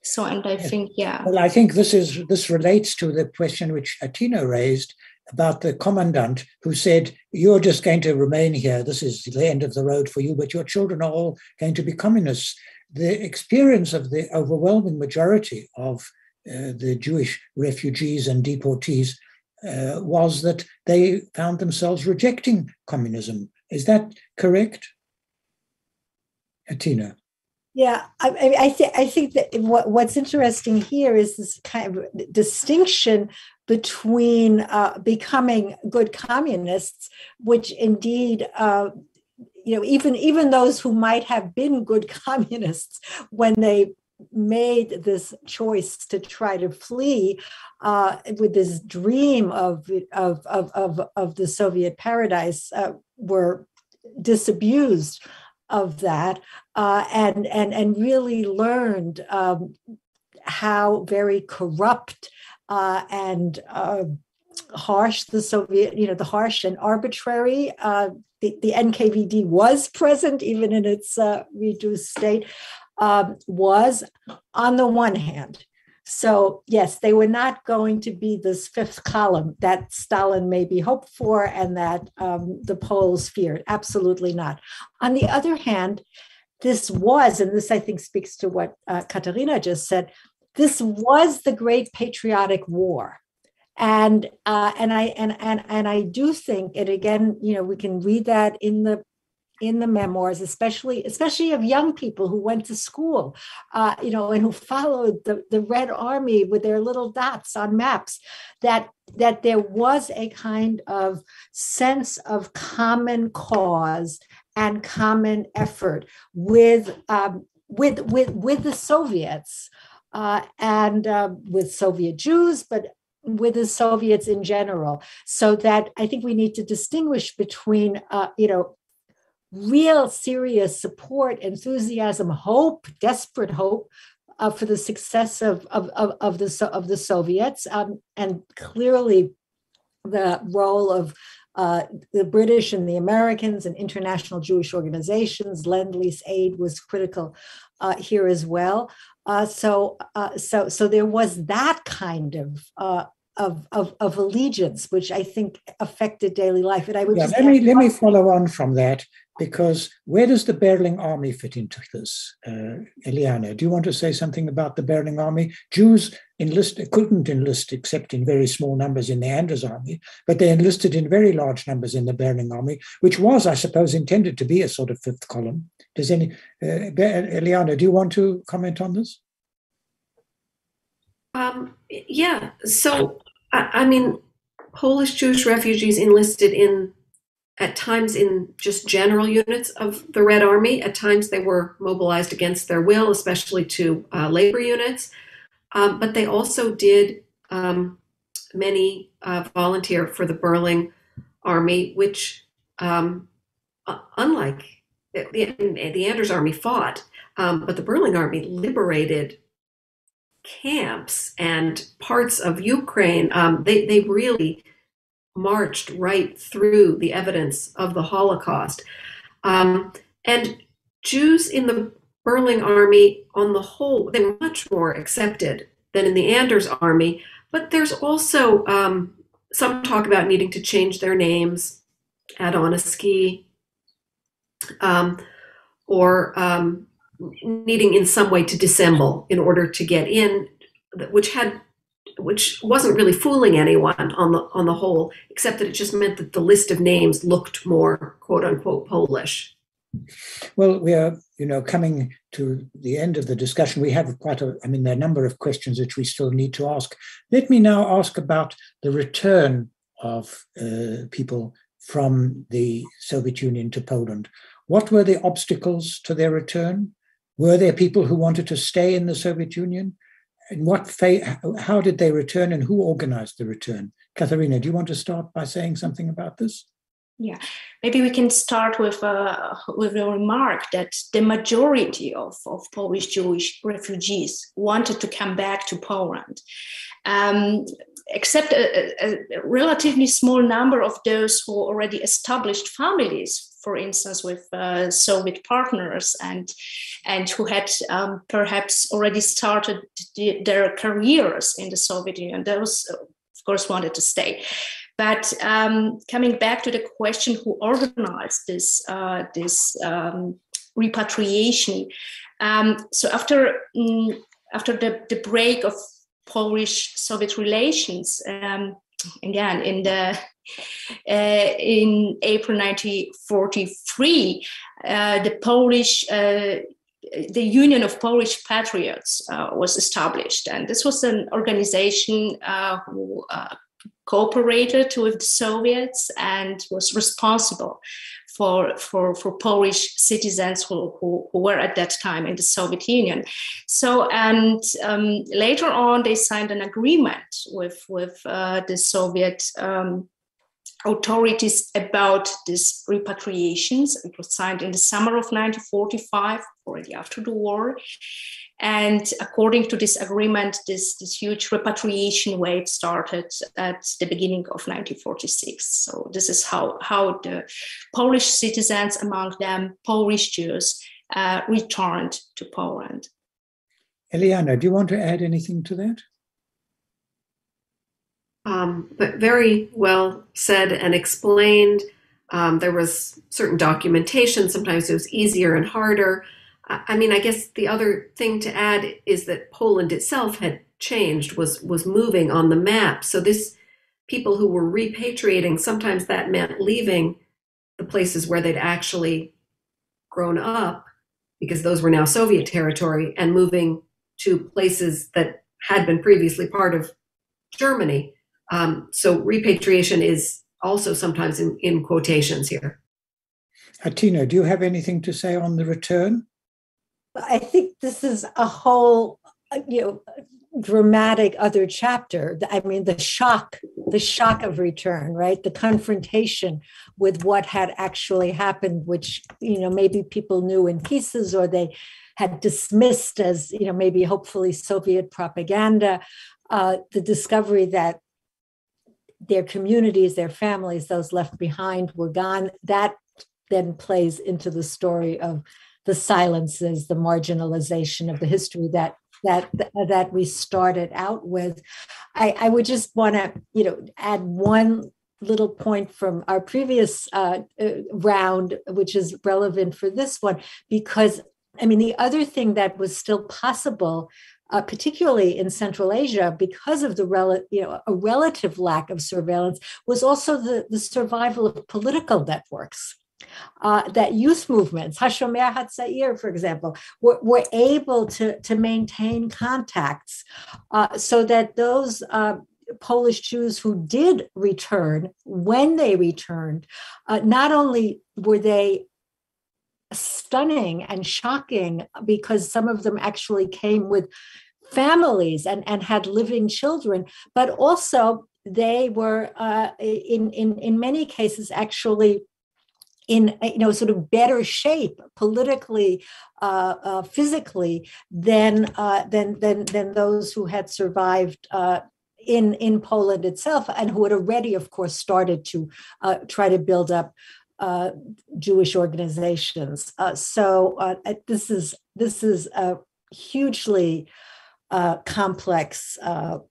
Speaker 4: So, and I think,
Speaker 1: Well, I think this relates to the question which Atina raised, about the commandant who said, you're just going to remain here. This is the end of the road for you, but your children are all going to be communists. The experience of the overwhelming majority of the Jewish refugees and deportees was that they found themselves rejecting communism. Is that correct? Atina.
Speaker 3: Yeah, I think that what's interesting here is this kind of distinction between becoming good communists, which indeed, even those who might have been good communists when they made this choice to try to flee with this dream of the Soviet paradise, were disabused of that and really learned how very corrupt and harsh the Soviet, the harsh and arbitrary, the NKVD was present even in its reduced state, was on the one hand. So yes, they were not going to be this fifth column that Stalin maybe hoped for and that the Poles feared. Absolutely not. On the other hand, this was, and this I think speaks to what Katharina just said, this was the Great Patriotic War. And I do think, and again, we can read that in the memoirs, especially of young people who went to school, and who followed the Red Army with their little dots on maps, that there was a kind of sense of common cause and common effort with the Soviets and with Soviet Jews, but with the Soviets in general. So that I think we need to distinguish between, real serious support, enthusiasm, hope, desperate hope for the success of the Soviets, and clearly the role of the British and the Americans and international Jewish organizations. Lend-Lease aid was critical here as well. So there was that kind of allegiance, which I think affected daily life. And I would
Speaker 1: let me follow on from that, because where does the Berlin Army fit into this? Eliana, do you want to say something about the Berlin Army? Jews couldn't enlist except in very small numbers in the Anders Army, but they enlisted in very large numbers in the Berlin Army, which was, I suppose, intended to be a sort of fifth column. Eliana, do you want to comment on this?
Speaker 2: Yeah. So, Polish Jewish refugees enlisted at times in just general units of the Red Army. At times they were mobilized against their will, especially to labor units. But they also did many volunteer for the Berlin Army, which, unlike the Anders Army fought, but the Berlin Army liberated camps and parts of Ukraine. They really marched right through the evidence of the Holocaust. And Jews in the Berlin Army, on the whole, they were much more accepted than in the Anders Army. But there's also some talk about needing to change their names, add on a ski, or needing in some way to dissemble in order to get in, which wasn't really fooling anyone on the whole, except that it just meant that the list of names looked more quote unquote Polish.
Speaker 1: Well, we are, coming to the end of the discussion. We have there are a number of questions which we still need to ask. Let me now ask about the return of people from the Soviet Union to Poland. What were the obstacles to their return? Were there people who wanted to stay in the Soviet Union? And how did they return, and who organized the return? Katharina, do you want to start by saying something about this?
Speaker 4: Yeah, maybe we can start with a remark that the majority of Polish Jewish refugees wanted to come back to Poland, except a relatively small number of those who already established families, for instance, with Soviet partners and who had perhaps already started their careers in the Soviet Union. Those, of course, wanted to stay. But coming back to the question, who organized this repatriation? So after the break of Polish-Soviet relations, again in April 1943, the Union of Polish Patriots was established, and this was an organization who cooperated with the Soviets and was responsible for Polish citizens who were at that time in the Soviet Union. So, and later on, they signed an agreement with the Soviet authorities about these repatriations. It was signed in the summer of 1945, already after the war. And according to this agreement, this huge repatriation wave started at the beginning of 1946. So this is how the Polish citizens, among them Polish Jews, returned to Poland.
Speaker 1: Eliana, do you want to add anything to that?
Speaker 2: But very well said and explained. There was certain documentation. Sometimes it was easier and harder. I mean, I guess the other thing to add is that Poland itself had changed, was moving on the map. So this people who were repatriating, sometimes that meant leaving the places where they'd actually grown up, because those were now Soviet territory, and moving to places that had been previously part of Germany. So repatriation is also sometimes in quotations here.
Speaker 1: Atina, do you have anything to say on the return?
Speaker 3: I think this is a whole, dramatic other chapter. I mean, the shock of return, right? The confrontation with what had actually happened, which, maybe people knew in pieces or they had dismissed as, maybe hopefully Soviet propaganda. The discovery that their communities, their families, those left behind were gone. That then plays into the story of the silences, the marginalization of the history that we started out with. I would just want to, add one little point from our previous round, which is relevant for this one, because I mean, the other thing that was still possible, particularly in Central Asia, because of the a relative lack of surveillance, was also the survival of political networks. That youth movements, Hashomer Hatzair, for example, were able to maintain contacts so that those Polish Jews who did return, when they returned, not only were they stunning and shocking, because some of them actually came with families and had living children, but also they were in many cases actually in sort of better shape politically, physically than those who had survived in Poland itself, and who had already, of course, started to try to build up Jewish organizations. So this is a hugely complex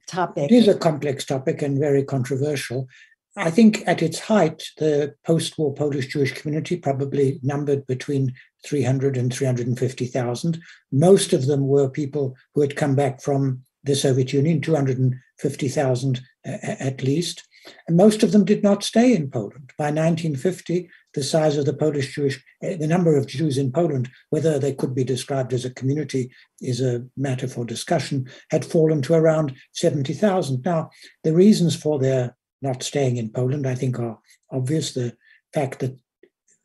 Speaker 3: topic.
Speaker 1: It is a complex topic and very controversial. I think at its height, the post-war Polish Jewish community probably numbered between 300 and 350,000. Most of them were people who had come back from the Soviet Union, 250,000 at least. And most of them did not stay in Poland. By 1950, the size of the Polish Jewish, the number of Jews in Poland, whether they could be described as a community is a matter for discussion, had fallen to around 70,000. Now, the reasons for their not staying in Poland, I think, are obvious. The fact that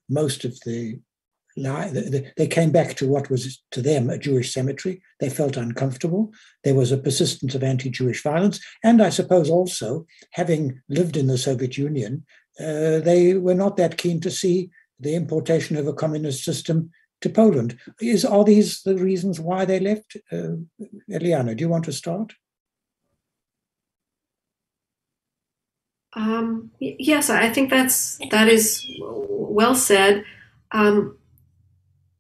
Speaker 1: most of they came back to what was to them a Jewish cemetery. They felt uncomfortable. There was a persistence of anti-Jewish violence. And I suppose also, having lived in the Soviet Union, they were not that keen to see the importation of a communist system to Poland. Are these the reasons why they left? Eliana, do you want to start?
Speaker 2: Yes, I think that is well said.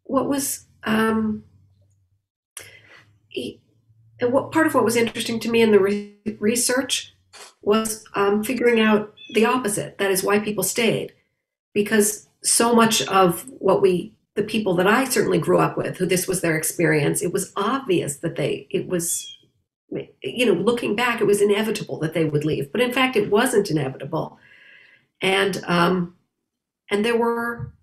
Speaker 2: What part of what was interesting to me in the research was figuring out the opposite. That is why people stayed, because so much of the people that I certainly grew up with, who this was their experience, it was obvious that looking back, it was inevitable that they would leave. But in fact, it wasn't inevitable. And there were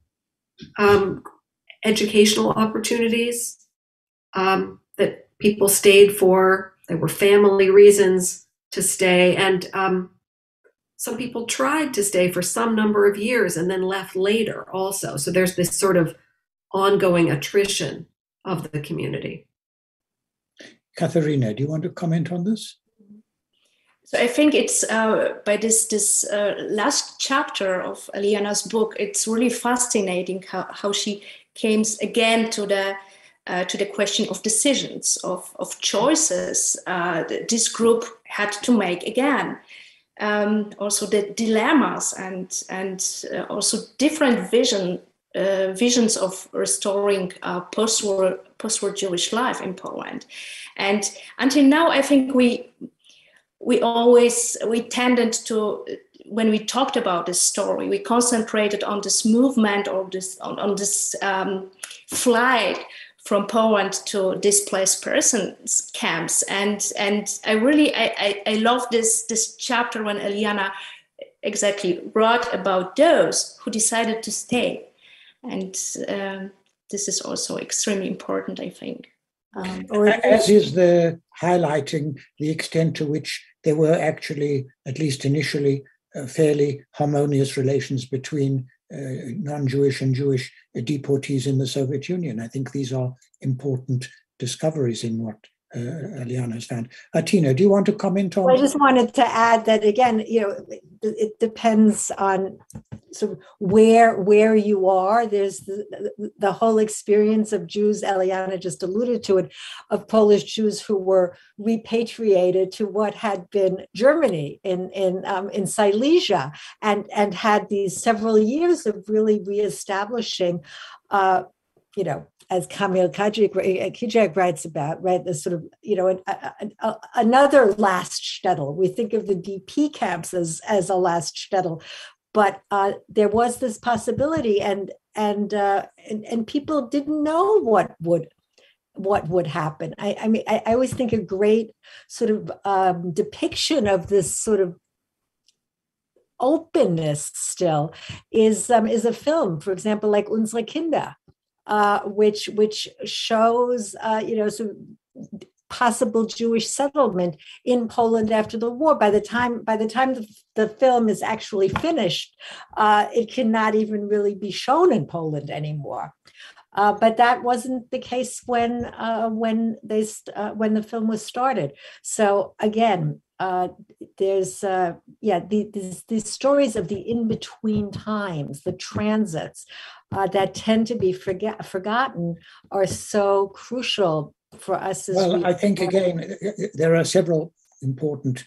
Speaker 2: educational opportunities that people stayed for. There were family reasons to stay. And some people tried to stay for some number of years and then left later also. So there's this sort of ongoing attrition of the community.
Speaker 1: Katharina, do you want to comment on this?
Speaker 4: So I think it's by this last chapter of Eliyana's book, it's really fascinating how she came again to the question of decisions, of choices this group had to make again. Also the dilemmas and also different visions of restoring post-war Jewish life in Poland. And until now, I think we tended to, when we talked about this story, we concentrated on this movement or on this flight from Poland to displaced persons camps. And I love this chapter when Eliyana exactly wrote about those who decided to stay. And this is also extremely important, I think.
Speaker 1: As is the highlighting the extent to which there were actually, at least initially, fairly harmonious relations between non-Jewish and Jewish deportees in the Soviet Union. I think these are important discoveries in what Eliyana has found. Atina, do you want to comment on?
Speaker 3: Well, I just wanted to add that again, it depends on sort of where you are. There's the whole experience of Jews, Eliyana just alluded to it, of Polish Jews who were repatriated to what had been Germany in Silesia, and had these several years of really reestablishing, as Kamil Kijek writes about, right, this sort of, another last shtetl. We think of the DP camps as a last shtetl, but there was this possibility, and people didn't know what would happen. I mean, I always think a great sort of depiction of this sort of openness still is a film, for example, like Unsere Kinder, which shows some possible Jewish settlement in Poland after the war. By the time the film is actually finished, it cannot even really be shown in Poland anymore. But that wasn't the case when the film was started. So again, there's these stories of the in-between times, the transits that tend to be forgotten, are so crucial for us.
Speaker 1: I think again there are several important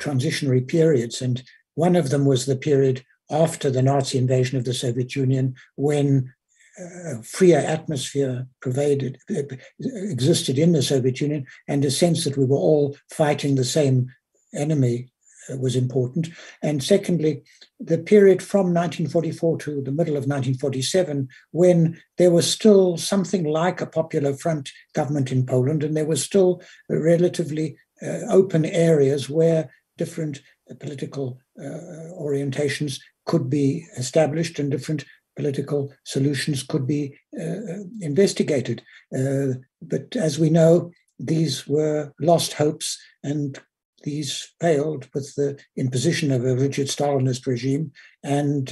Speaker 1: transitionary periods, and one of them was the period after the Nazi invasion of the Soviet Union, when a freer atmosphere existed in the Soviet Union, and a sense that we were all fighting the same enemy was important. And secondly, the period from 1944 to the middle of 1947, when there was still something like a popular front government in Poland, and there was still relatively open areas where different political orientations could be established and different political solutions could be investigated. But as we know, these were lost hopes, and these failed with the imposition of a rigid Stalinist regime. And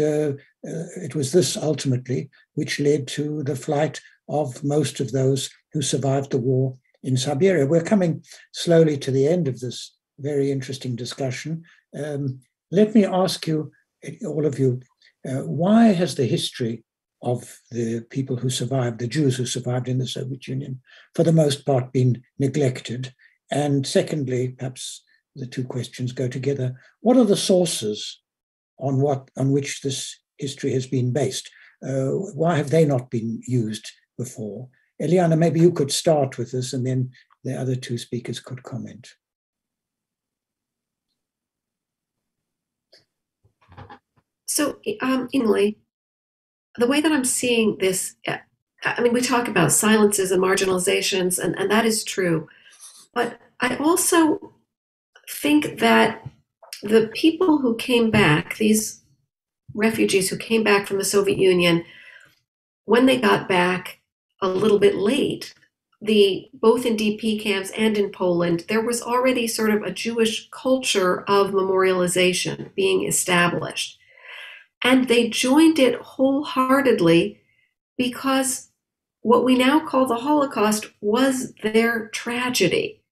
Speaker 1: it was this ultimately which led to the flight of most of those who survived the war in Siberia. We're coming slowly to the end of this very interesting discussion. Let me ask you, all of you, why has the history of the people who survived, the Jews who survived in the Soviet Union, for the most part been neglected? And secondly, perhaps the two questions go together, what are the sources on which this history has been based? Why have they not been used before? Eliyana, maybe you could start with this, and then the other two speakers could comment.
Speaker 2: So, Ingley, the way that I'm seeing this, I mean, we talk about silences and marginalizations, and that is true. But I also think that the people who came back, these refugees who came back from the Soviet Union, when they got back a little bit late, both in DP camps and in Poland, there was already sort of a Jewish culture of memorialization being established. And they joined it wholeheartedly because what we now call the Holocaust was their tragedy.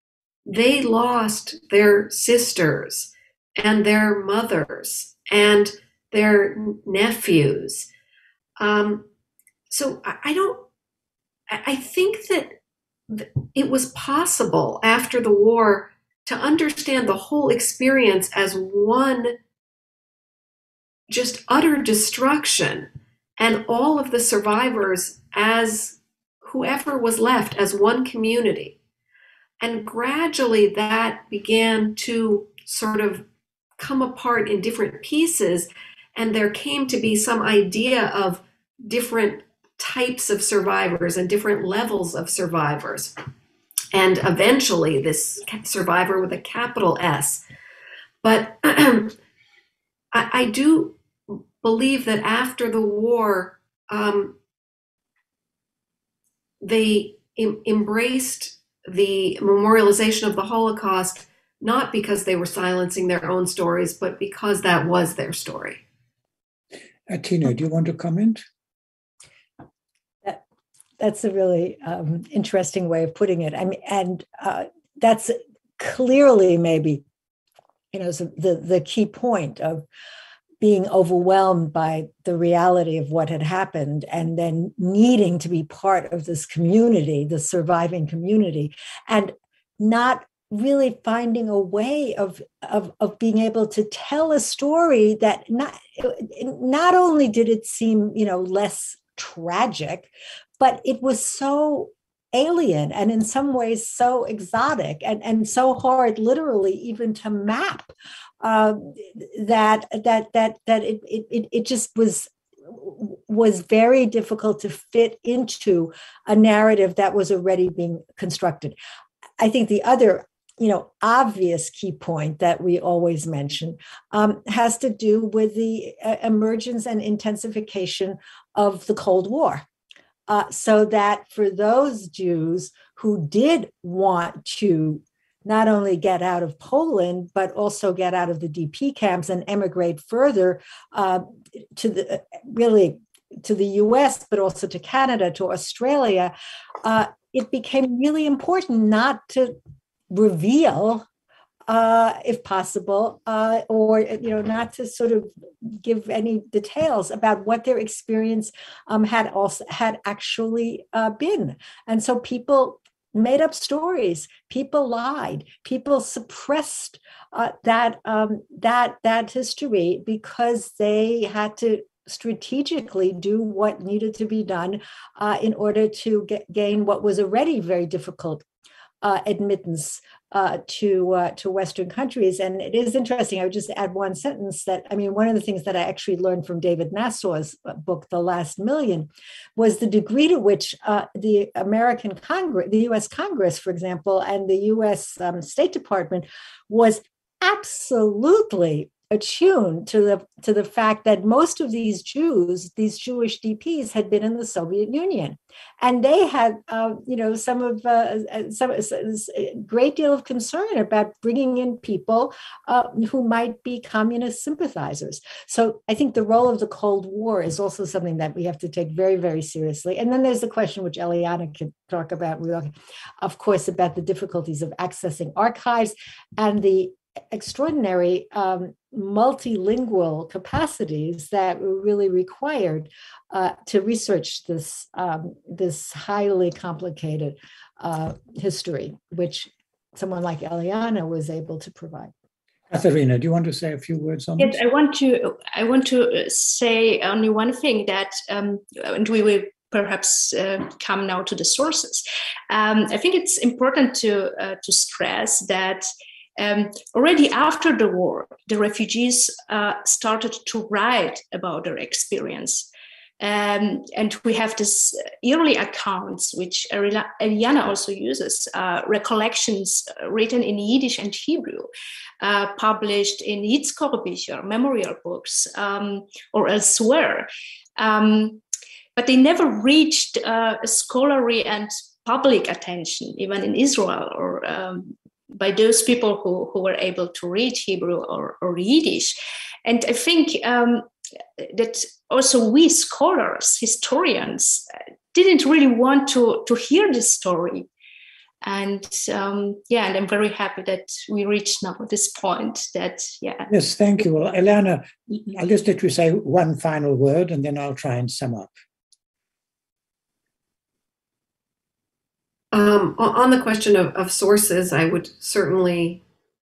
Speaker 2: They lost their sisters and their mothers and their nephews. So I think that it was possible after the war to understand the whole experience as one just utter destruction, and all of the survivors as whoever was left as one community. And gradually that began to sort of come apart in different pieces, and there came to be some idea of different types of survivors and different levels of survivors. And eventually this survivor with a capital S. But I do believe that after the war, they embraced the memorialization of the Holocaust, not because they were silencing their own stories, but because that was their story.
Speaker 1: Atina, do you want to comment?
Speaker 3: That's a really interesting way of putting it. I mean, and that's clearly maybe, the key point of being overwhelmed by the reality of what had happened and then needing to be part of this community, the surviving community, and not really finding a way of being able to tell a story that not only did it seem, less tragic, but it was so alien and in some ways so exotic and so hard literally even to map that it just was very difficult to fit into a narrative that was already being constructed. I think the other obvious key point that we always mention has to do with the emergence and intensification of the Cold War. So that for those Jews who did want to not only get out of Poland, but also get out of the DP camps and emigrate further to the US, but also to Canada, to Australia, it became really important not to reveal, if possible, or not to sort of give any details about what their experience had actually been. And so people made up stories, people lied, people suppressed that history because they had to strategically do what needed to be done in order to gain what was already very difficult admittance to Western countries. And it is interesting, I would just add one sentence that, one of the things that I actually learned from David Nassau's book, The Last Million, was the degree to which the American Congress, the US Congress, for example, and the US State Department was absolutely attuned to the fact that most of these Jews, these Jewish DPs, had been in the Soviet Union, and they had, some great deal of concern about bringing in people who might be communist sympathizers. So I think the role of the Cold War is also something that we have to take very, very seriously. And then there's the question which Eliana can talk about, of course, about the difficulties of accessing archives and the extraordinary multilingual capacities that were really required to research this highly complicated history, which someone like Eliana was able to provide.
Speaker 1: Katharina, do you want to say a few words on this?
Speaker 4: Yes, I want to say only one thing that, and we will perhaps come now to the sources. I think it's important to stress that Already after the war, the refugees started to write about their experience. And we have this early accounts, which Eliana also uses, recollections written in Yiddish and Hebrew, published in Hitzkorbücher, memorial books, or elsewhere. But they never reached scholarly and public attention, even in Israel, or by those people who were able to read Hebrew or Yiddish. And I think that also we scholars, historians, didn't really want to hear this story. And and I'm very happy that we reached now this point that,
Speaker 1: Yes, thank you. Well, Eliana, I'll just let you say one final word and then I'll try and sum up.
Speaker 2: On the question of sources, I would certainly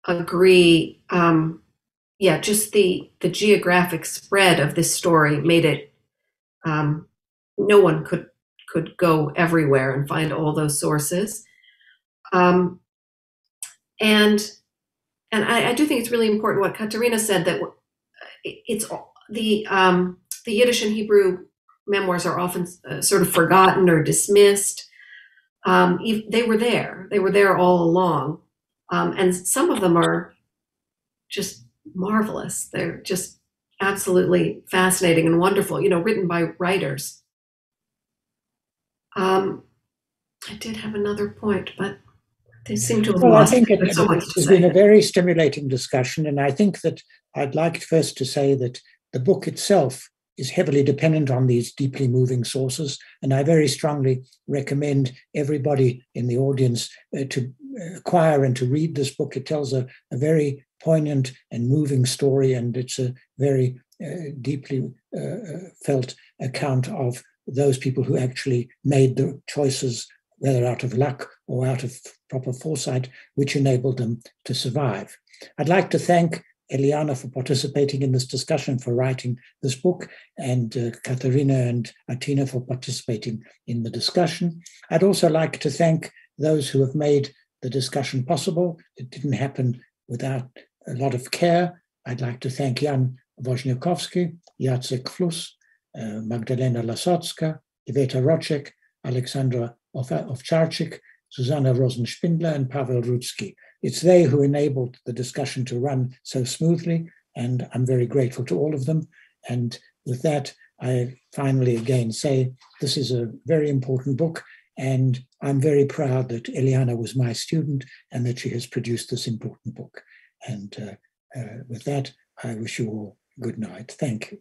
Speaker 2: agree. Just the geographic spread of this story made it, no one could go everywhere and find all those sources. And I do think it's really important what Katharina said, that it's the Yiddish and Hebrew memoirs are often sort of forgotten or dismissed. They were there all along. And some of them are just marvelous. They're just absolutely fascinating and wonderful, written by writers. I did have another point, but they seem to have lost.
Speaker 1: I think it's been a very stimulating discussion, and I think that I'd like first to say that the book itself is heavily dependent on these deeply moving sources, and I very strongly recommend everybody in the audience to acquire and to read this book. It tells a very poignant and moving story, and it's a very deeply felt account of those people who actually made the choices, whether out of luck or out of proper foresight, which enabled them to survive. I'd like to thank Eliana for participating in this discussion, for writing this book, and Katharina and Atina for participating in the discussion. I'd also like to thank those who have made the discussion possible. It didn't happen without a lot of care. I'd like to thank Jan Wojniakowski, Jacek Fluss, Magdalena Lasocka, Iveta Rocek, Alexandra Ovcharczyk, Susanna Rosenspindler, and Pavel Rudzki. It's they who enabled the discussion to run so smoothly, and I'm very grateful to all of them. And with that, I finally again say this is a very important book, and I'm very proud that Eliana was my student and that she has produced this important book. And with that, I wish you all good night. Thank you.